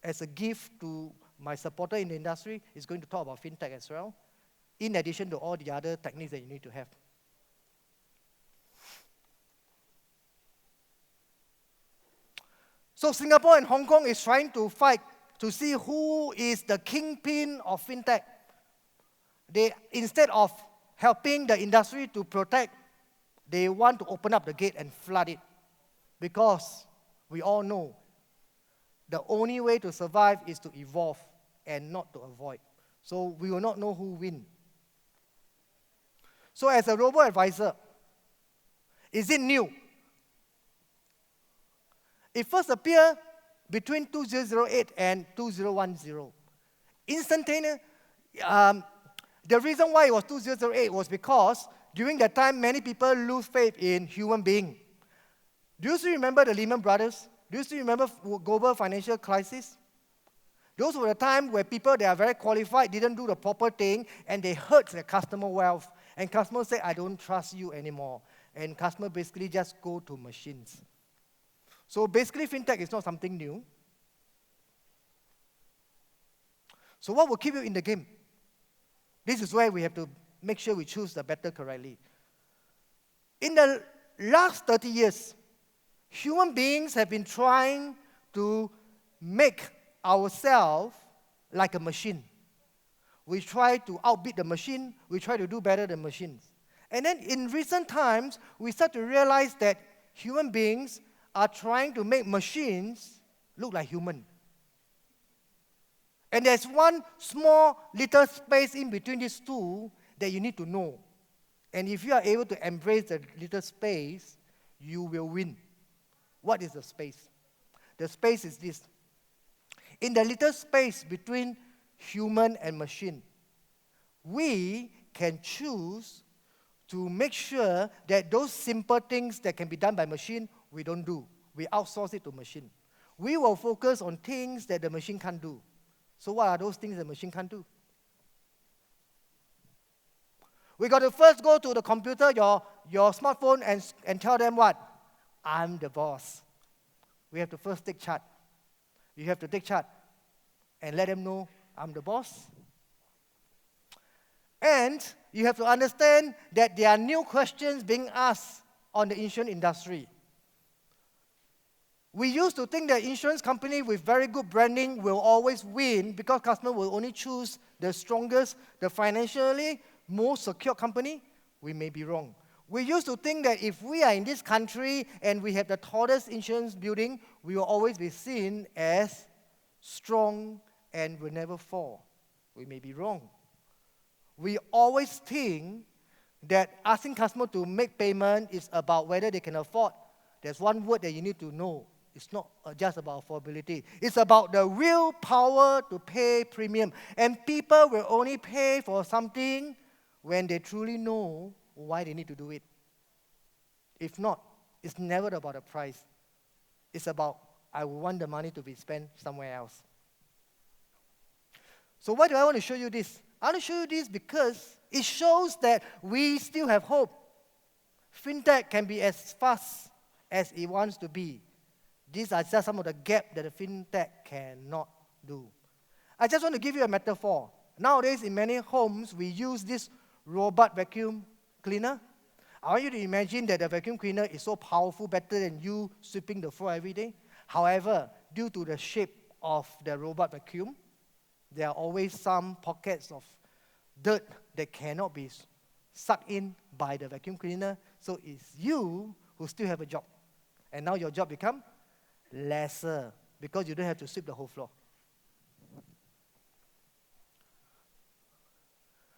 as a gift to my supporter in the industry is going to talk about FinTech as well, in addition to all the other techniques that you need to have. So Singapore and Hong Kong is trying to fight to see who is the kingpin of FinTech. Instead of helping the industry to protect They want to open up the gate and flood it because we all know the only way to survive is to evolve and not to avoid. So we will not know who wins. So as a robo-advisor, is it new? It first appeared between 2008 and 2010. Instantaneous. The reason why it was 2008 was because during that time, many people lose faith in human beings. Do you still remember the Lehman Brothers? Do you still remember global financial crisis? Those were the time where people that are very qualified didn't do the proper thing and they hurt their customer wealth. And customers say, I don't trust you anymore. And customers basically just go to machines. So basically, FinTech is not something new. So what will keep you in the game? This is where we have to make sure we choose the better correctly. In the last 30 years, human beings have been trying to make ourselves like a machine. We try to outbeat the machine. We try to do better than machines. And then in recent times, we start to realize that human beings are trying to make machines look like human. And there's one small little space in between these two that you need to know. And if you are able to embrace the little space, you will win. What is the space? The space is this. In the little space between human and machine, we can choose to make sure that those simple things that can be done by machine, we don't do. We outsource it to machine. We will focus on things that the machine can't do. So what are those things the machine can't do? We got to first go to the computer, your smartphone, and tell them what? I'm the boss. We have to first take charge. You have to take charge and let them know I'm the boss. And you have to understand that there are new questions being asked on the insurance industry. We used to think that insurance company with very good branding will always win because customers will only choose the strongest, the financially most secure company. We may be wrong. We used to think that if we are in this country and we have the tallest insurance building, we will always be seen as strong and will never fall. We may be wrong. We always think that asking customers to make payment is about whether they can afford. There's one word that you need to know. It's not just about affordability. It's about the willpower to pay premium. And people will only pay for something when they truly know why they need to do it. If not, it's never about the price. It's about, I want the money to be spent somewhere else. So why do I want to show you this? I want to show you this because it shows that we still have hope. FinTech can be as fast as it wants to be. These are just some of the gaps that the FinTech cannot do. I just want to give you a metaphor. Nowadays, in many homes, we use this robot vacuum cleaner. I want you to imagine that the vacuum cleaner is so powerful, better than you sweeping the floor every day. However, due to the shape of the robot vacuum, there are always some pockets of dirt that cannot be sucked in by the vacuum cleaner. So it's you who still have a job. And now your job becomes lesser because you don't have to sweep the whole floor.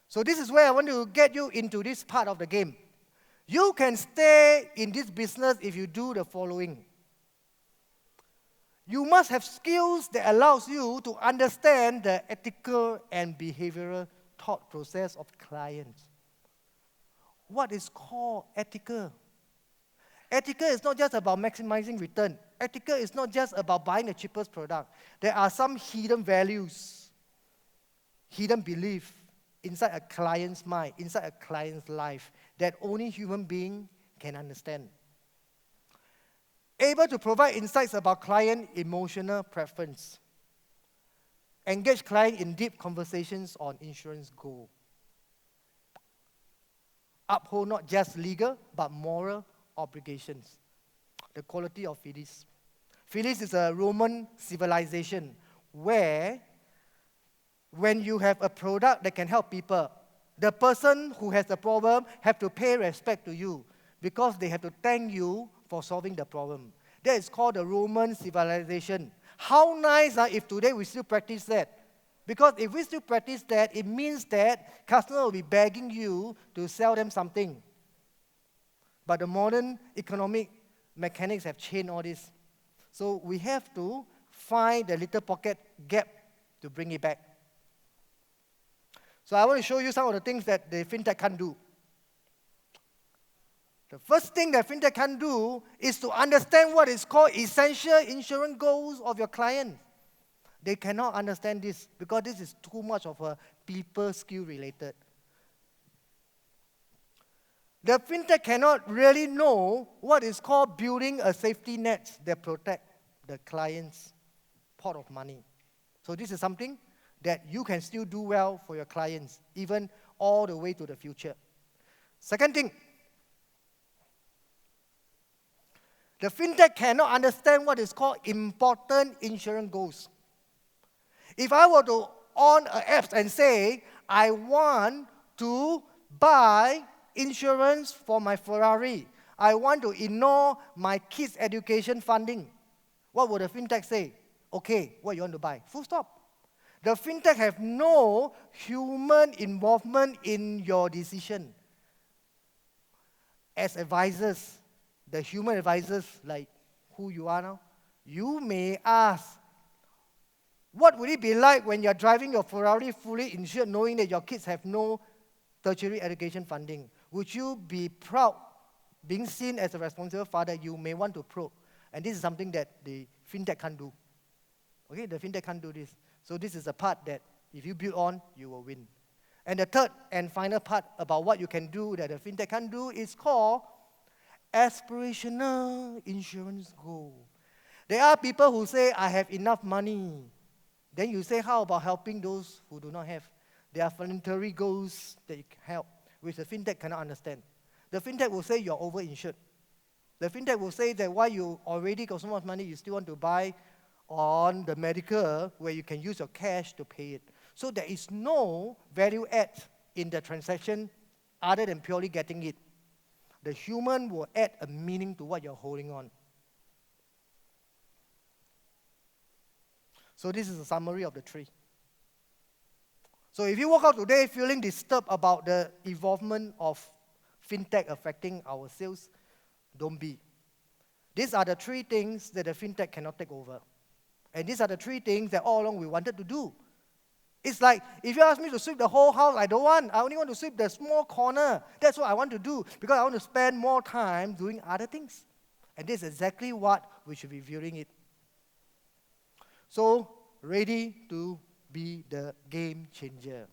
So this is where I want to get you into this part of the game. You can stay in this business if you do the following. You must have skills that allows you to understand the ethical and behavioral thought process of clients. What is called ethical? Ethical is not just about maximizing return. Ethical is not just about buying the cheapest product. There are some hidden values, hidden beliefs inside a client's mind, inside a client's life that only human being can understand. Able to provide insights about client emotional preference. Engage client in deep conversations on insurance goal. Uphold not just legal, but moral obligations. The quality of Fides. Fides is a Roman civilization where when you have a product that can help people, the person who has the problem have to pay respect to you because they have to thank you for solving the problem. That is called the Roman civilization. How nice if today we still practice that. Because if we still practice that, it means that customers will be begging you to sell them something. But the modern economic mechanics have changed all this. So we have to find the little pocket gap to bring it back. So I want to show you some of the things that the FinTech can't do. The first thing that FinTech can do is to understand what is called essential insurance goals of your client. They cannot understand this because this is too much of a people skill related. The FinTech cannot really know what is called building a safety net that protect the client's pot of money. So this is something that you can still do well for your clients, even all the way to the future. Second thing, the FinTech cannot understand what is called important insurance goals. If I were to on an app and say, I want to buy insurance for my Ferrari, I want to ignore my kids' education funding, what would the FinTech say? Okay, what you want to buy? Full stop. The FinTech have no human involvement in your decision. As advisors, the human advisors, like who you are now, you may ask, what would it be like when you're driving your Ferrari fully insured, knowing that your kids have no tertiary education funding? Would you be proud, being seen as a responsible father? You may want to probe. And this is something that the FinTech can't do. Okay, the FinTech can't do this. So this is a part that if you build on, you will win. And the third and final part about what you can do that the FinTech can't do is called aspirational insurance goal. There are people who say, I have enough money. Then you say, how about helping those who do not have? There are voluntary goals that you can help, which the FinTech cannot understand. The FinTech will say you're overinsured. The FinTech will say that while you already got so much money, you still want to buy on the medical where you can use your cash to pay it. So there is no value add in the transaction other than purely getting it. The human will add a meaning to what you're holding on. So this is a summary of the three. So if you walk out today feeling disturbed about the involvement of FinTech affecting our sales, don't be. These are the three things that the FinTech cannot take over. And these are the three things that all along we wanted to do. It's like, if you ask me to sweep the whole house, I don't want. I only want to sweep the small corner. That's what I want to do because I want to spend more time doing other things. And this is exactly what we should be viewing it. So, ready to be the game changer.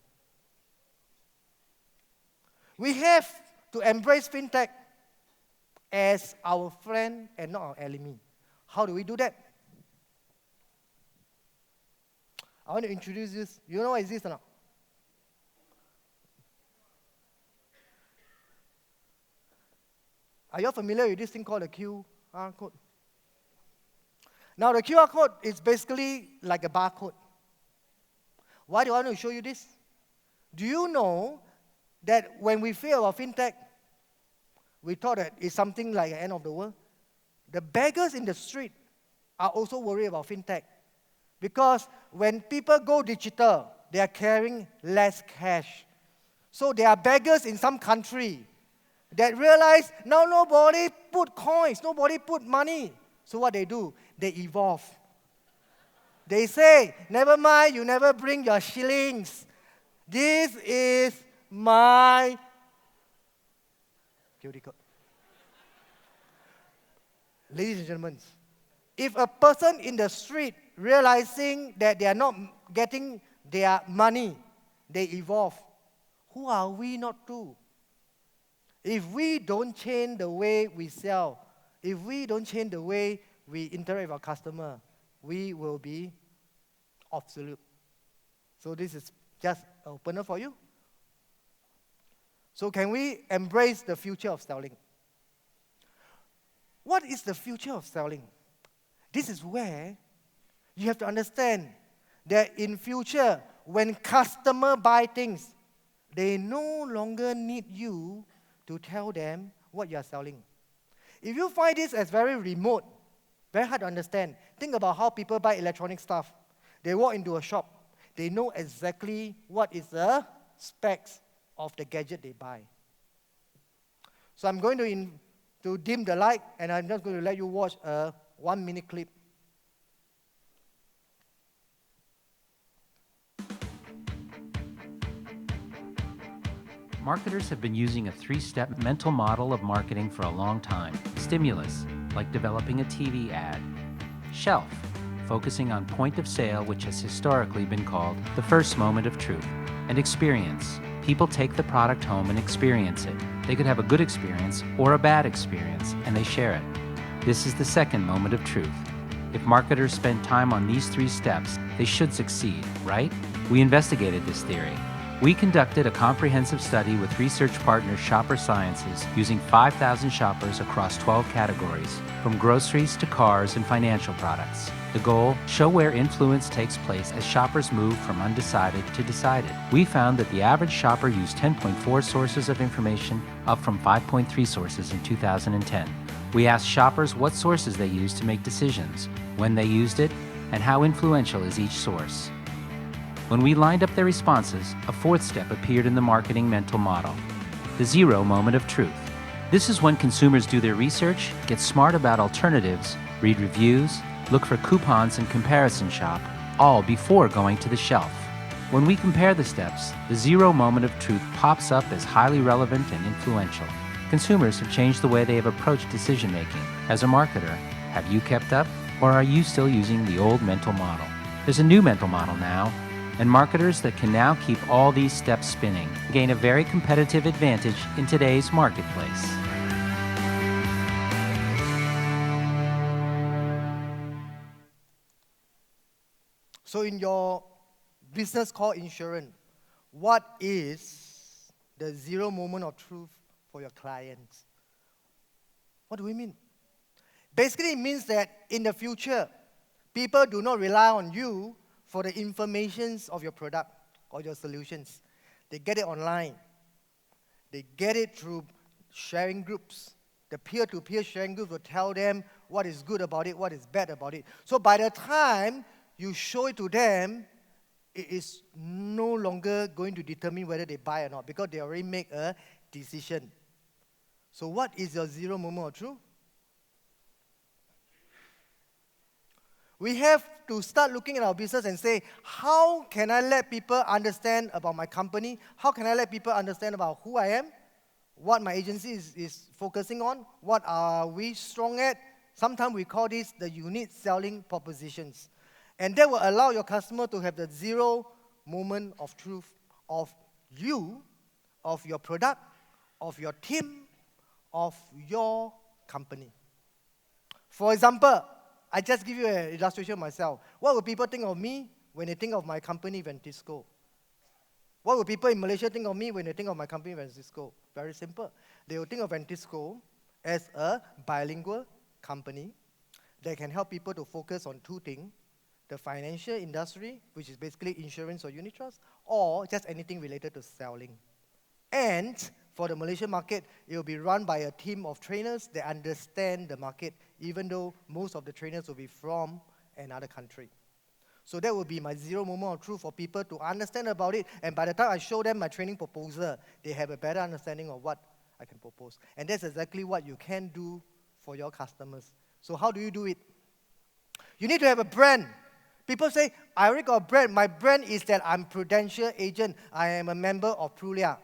We have to embrace FinTech as our friend and not our enemy. How do we do that? I want to introduce this. You know what is this or not? Are you familiar with this thing called the QR code? Now, the QR code is basically like a barcode. Why do I want to show you this? Do you know that when we fear about FinTech, we thought that it's something like the end of the world? The beggars in the street are also worried about FinTech. Because when people go digital, they are carrying less cash. So there are beggars in some country that realize now nobody put coins, nobody put money. So what they do? They evolve. They say, never mind, you never bring your shillings. This is my security code. Ladies and gentlemen, if a person in the street realizing that they are not getting their money, they evolve, who are we not to? If we don't change the way we sell, if we don't change the way we interact with our customer, we will be obsolete. So this is just an opener for you. So can we embrace the future of selling? What is the future of selling? This is where you have to understand that in future, when customer buy things, they no longer need you to tell them what you are selling. If you find this as very remote, very hard to understand, think about how people buy electronic stuff. They walk into a shop. They know exactly what is the specs of the gadget they buy. So I'm going to dim the light, and I'm just going to let you watch a 1-minute clip. Marketers have been using a 3-step mental model of marketing for a long time. Stimulus, like developing a TV ad. Shelf, focusing on point of sale, which has historically been called the first moment of truth. And experience. People take the product home and experience it. They could have a good experience or a bad experience, and they share it. This is the second moment of truth. If marketers spend time on these 3 steps, they should succeed, right? We investigated this theory. We conducted a comprehensive study with research partner Shopper Sciences using 5,000 shoppers across 12 categories, from groceries to cars and financial products. The goal, show where influence takes place as shoppers move from undecided to decided. We found that the average shopper used 10.4 sources of information, up from 5.3 sources in 2010. We asked shoppers what sources they used to make decisions, when they used it, and how influential is each source. When we lined up their responses, a 4th step appeared in the marketing mental model, the 0 moment of truth. This is when consumers do their research, get smart about alternatives, read reviews, look for coupons and comparison shop, all before going to the shelf. When we compare the steps, the 0 moment of truth pops up as highly relevant and influential. Consumers have changed the way they have approached decision-making. As a marketer, have you kept up, or are you still using the old mental model? There's a new mental model now, and marketers that can now keep all these steps spinning gain a very competitive advantage in today's marketplace. So in your business called insurance, what is the 0 moment of truth for your clients? What do we mean? Basically, it means that in the future, people do not rely on you for the information of your product or your solutions. They get it online. They get it through sharing groups. The peer-to-peer sharing group will tell them what is good about it, what is bad about it. So by the time you show it to them, it is no longer going to determine whether they buy or not, because they already make a decision. So what is your 0 moment of truth? We have to start looking at our business and say, how can I let people understand about my company? How can I let people understand about who I am? What my agency is focusing on? What are we strong at? Sometimes we call this the unique selling propositions. And that will allow your customer to have the 0 moment of truth of you, of your product, of your team, of your company. For example, I just give you an illustration of myself. What will people think of me when they think of my company, Ventisco? What will people in Malaysia think of me when they think of my company, Ventisco? Very simple. They will think of Ventisco as a bilingual company that can help people to focus on 2 things: the financial industry, which is basically insurance or unit trust, or just anything related to selling. And for the Malaysian market, it will be run by a team of trainers that understand the market, even though most of the trainers will be from another country. So that will be my 0 moment of truth for people to understand about it. And by the time I show them my training proposal, they have a better understanding of what I can propose. And that's exactly what you can do for your customers. So how do you do it? You need to have a brand. People say, I already got a brand. My brand is that I'm Prudential agent. I am a member of Prulia.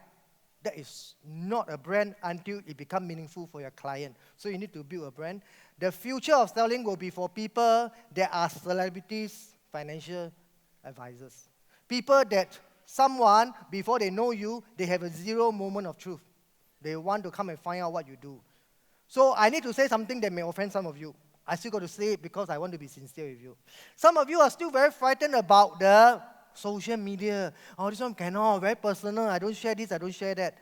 That is not a brand until it becomes meaningful for your client. So you need to build a brand. The future of selling will be for people that are celebrities, financial advisors. People that someone, before they know you, they have a 0 moment of truth. They want to come and find out what you do. So I need to say something that may offend some of you. I still got to say it because I want to be sincere with you. Some of you are still very frightened about the social media. Oh, this one cannot, very personal. I don't share this, I don't share that.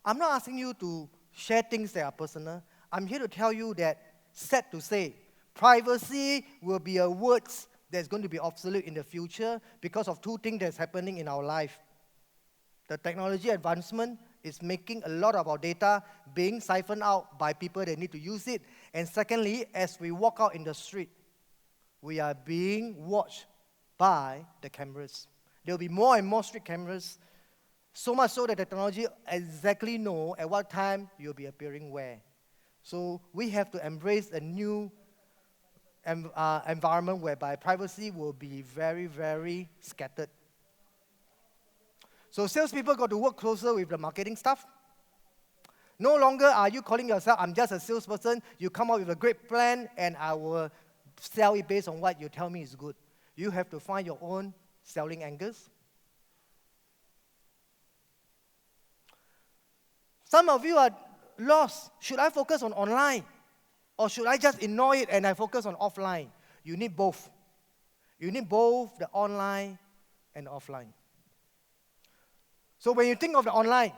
I'm not asking you to share things that are personal. I'm here to tell you that, sad to say, privacy will be a word that's going to be obsolete in the future because of 2 things that's happening in our life. The technology advancement It's making a lot of our data being siphoned out by people that need to use it. And secondly, as we walk out in the street, we are being watched by the cameras. There will be more and more street cameras, so much so that the technology exactly know at what time you'll be appearing where. So we have to embrace a new environment whereby privacy will be very, very scattered. So salespeople got to work closer with the marketing staff. No longer are you calling yourself, I'm just a salesperson. You come up with a great plan, and I will sell it based on what you tell me is good. You have to find your own selling angles. Some of you are lost. Should I focus on online? Or should I just ignore it and I focus on offline? You need both. You need both the online and the offline. So when you think of the online,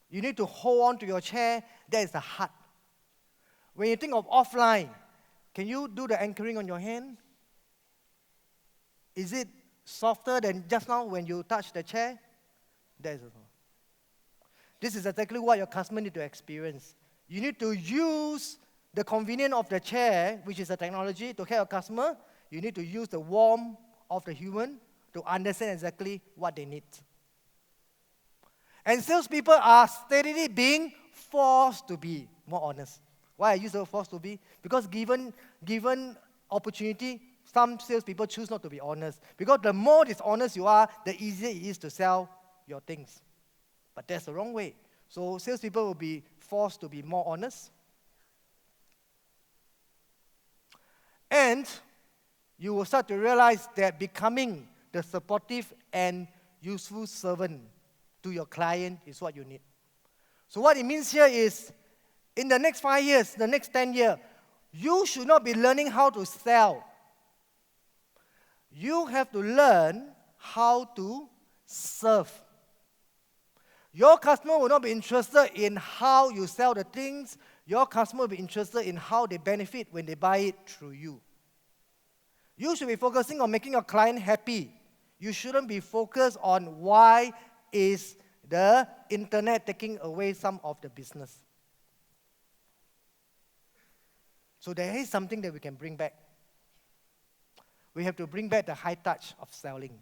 you need to hold on to your chair. That is the heart. When you think of offline, can you do the anchoring on your hand? Is it softer than just now when you touch the chair? That is all. This is exactly what your customer need to experience. You need to use the convenience of the chair, which is a technology, to help your customer. You need to use the warmth of the human to understand exactly what they need. And salespeople are steadily being forced to be more honest. Why I use the word forced to be? Because given opportunity, some salespeople choose not to be honest. Because the more dishonest you are, the easier it is to sell your things. But that's the wrong way. So salespeople will be forced to be more honest. And you will start to realize that becoming the supportive and useful servant to your client is what you need. So what it means here is, in the next 5 years, the next 10 years, you should not be learning how to sell. You have to learn how to serve. Your customer will not be interested in how you sell the things. Your customer will be interested in how they benefit when they buy it through you. You should be focusing on making your client happy. You shouldn't be focused on why is the internet taking away some of the business. So there is something that we can bring back. We have to bring back the high touch of selling.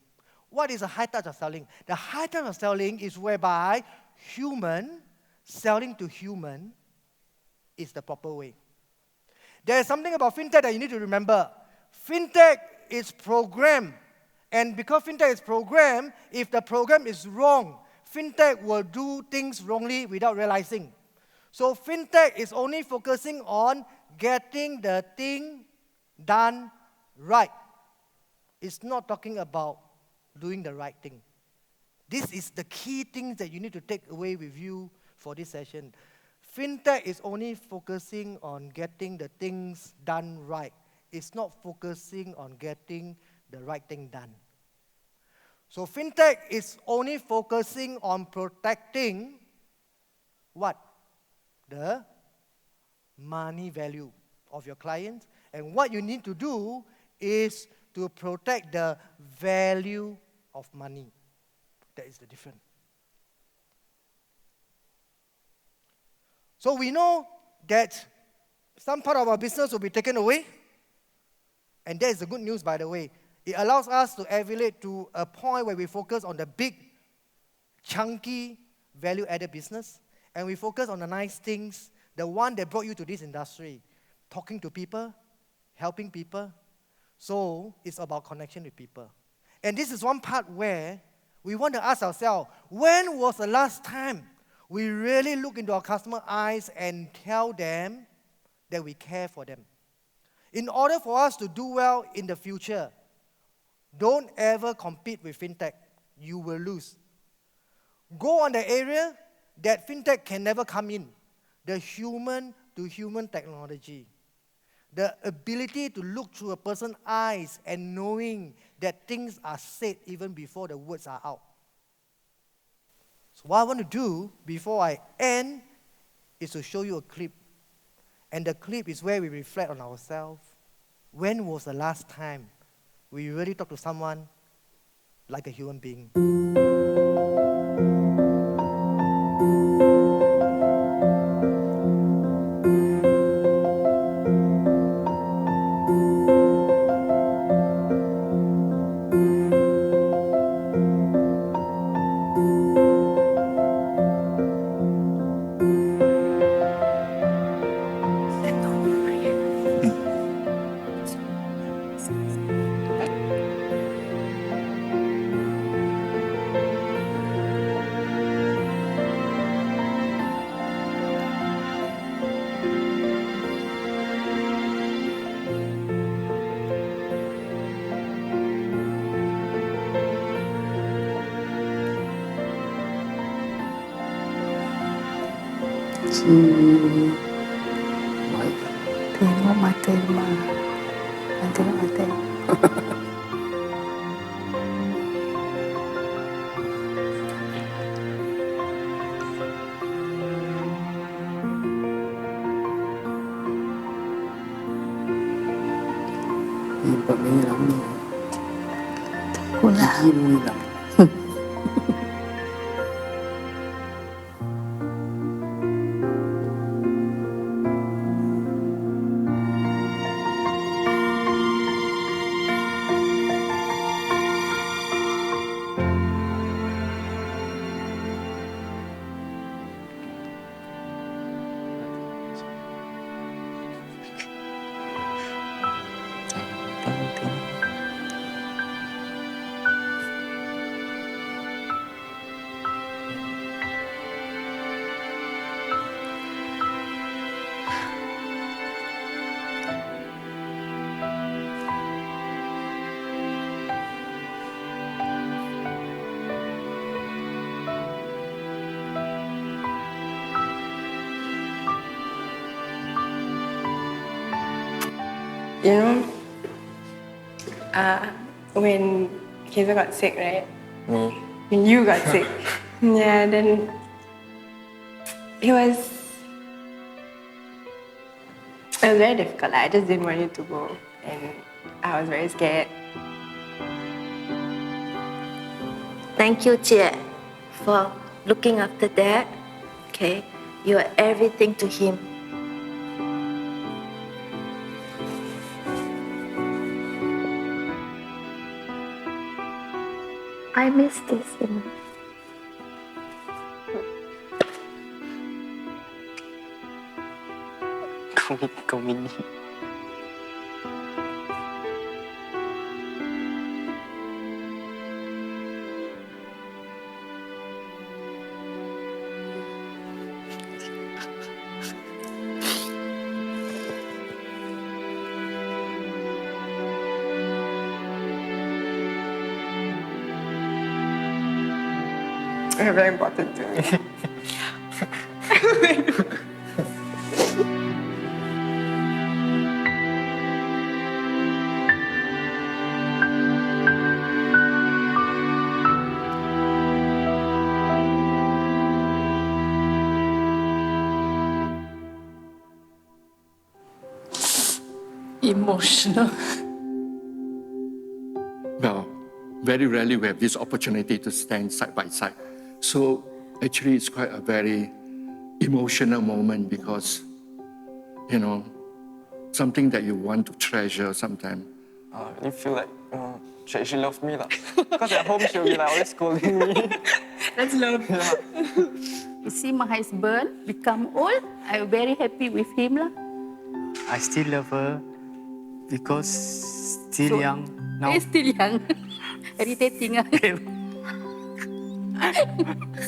What is a high touch of selling? The high touch of selling is whereby human selling to human is the proper way. There is something about FinTech that you need to remember. FinTech is programmed. And because FinTech is programmed, if the program is wrong, FinTech will do things wrongly without realizing. So FinTech is only focusing on getting the thing done right. It's not talking about doing the right thing. This is the key things that you need to take away with you for this session. FinTech is only focusing on getting the things done right. It's not focusing on getting the right thing done. So FinTech is only focusing on protecting what? The money value of your client. And what you need to do is to protect the value of money. That is the difference. So we know that some part of our business will be taken away. And that is the good news, by the way. It allows us to elevate to a point where we focus on the big, chunky, value-added business. And we focus on the nice things, the one that brought you to this industry. Talking to people, helping people. So it's about connection with people. And this is one part where we want to ask ourselves, when was the last time we really look into our customer eyes and tell them that we care for them? In order for us to do well in the future, don't ever compete with FinTech. You will lose. Go on the area that FinTech can never come in. The human-to-human technology. The ability to look through a person's eyes and knowing that things are said even before the words are out. So what I want to do before I end is to show you a clip. And the clip is where we reflect on ourselves. When was the last time we really talked to someone like a human being? Chi Mai. Tengok mata Mak. Tengok mata. Iba may lang. Pula. Gigi mo lang. You know, when Keza got sick, right? Me. When you got sick. Yeah, then it was very difficult. I just didn't want you to go, and I was very scared. Thank you, Jie, for looking after Dad. Okay, you are everything to him. I miss this, you know. Kau mini. It's very important to me. Emotional. Well, very rarely we have this opportunity to stand side by side. So actually it's quite a very emotional moment because, you know, something that you want to treasure sometimes. You feel like she loves me lah. Because at home she'll be like always scolding me. That's love. You see my husband become old. I'm very happy with him lah. I still love her because still young now. He's still young. Irritating.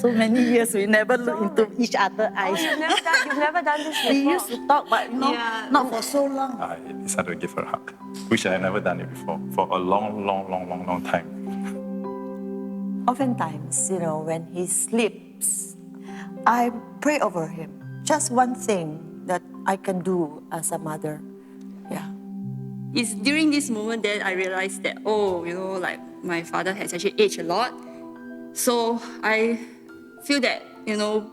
So many years we never look into each other's eyes. You've never done this We before. used to talk, but not for so long. I decided to give her a hug, which I had never done it before for a long time. Oftentimes, you know, when he sleeps, I pray over him. Just one thing that I can do as a mother. Yeah. It's during this moment that I realized that, oh, you know, like my father has actually aged a lot. So I feel that, you know,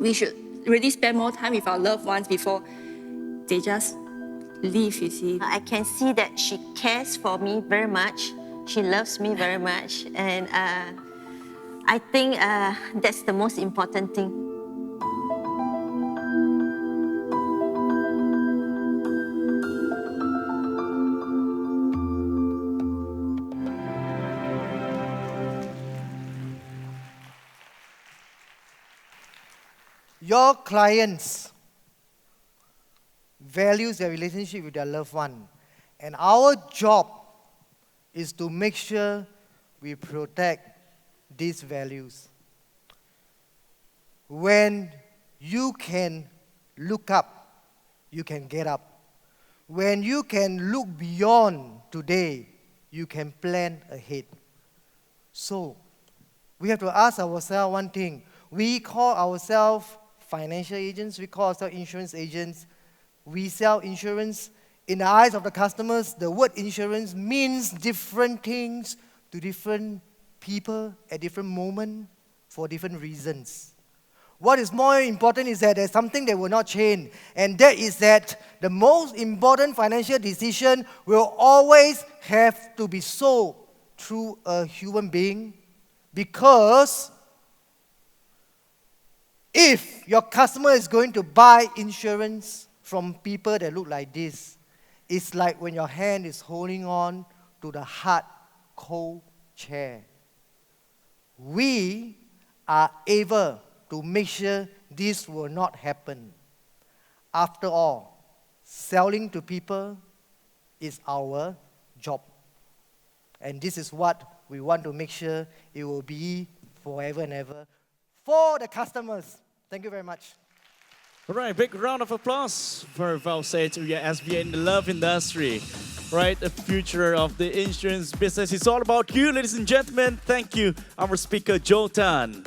we should really spend more time with our loved ones before they just leave, you see. I can see that she cares for me very much. She loves me very much. And I think that's the most important thing. Your clients values their relationship with their loved one. And our job is to make sure we protect these values. When you can look up, you can get up. When you can look beyond today, you can plan ahead. So, we have to ask ourselves one thing. We call ourselves financial agents. We call ourselves insurance agents. We sell insurance. In the eyes of the customers, the word insurance means different things to different people at different moments for different reasons. What is more important is that there's something that will not change, and that is that the most important financial decision will always have to be sold through a human being, because if your customer is going to buy insurance from people that look like this, it's like when your hand is holding on to the hard, cold chair. We are able to make sure this will not happen. After all, selling to people is our job. And this is what we want to make sure it will be forever and ever for the customers. Thank you very much. All right, big round of applause for Valsage as we are in the love industry. Right, the future of the insurance business is all about you, ladies and gentlemen. Thank you, our speaker, Joe Tan.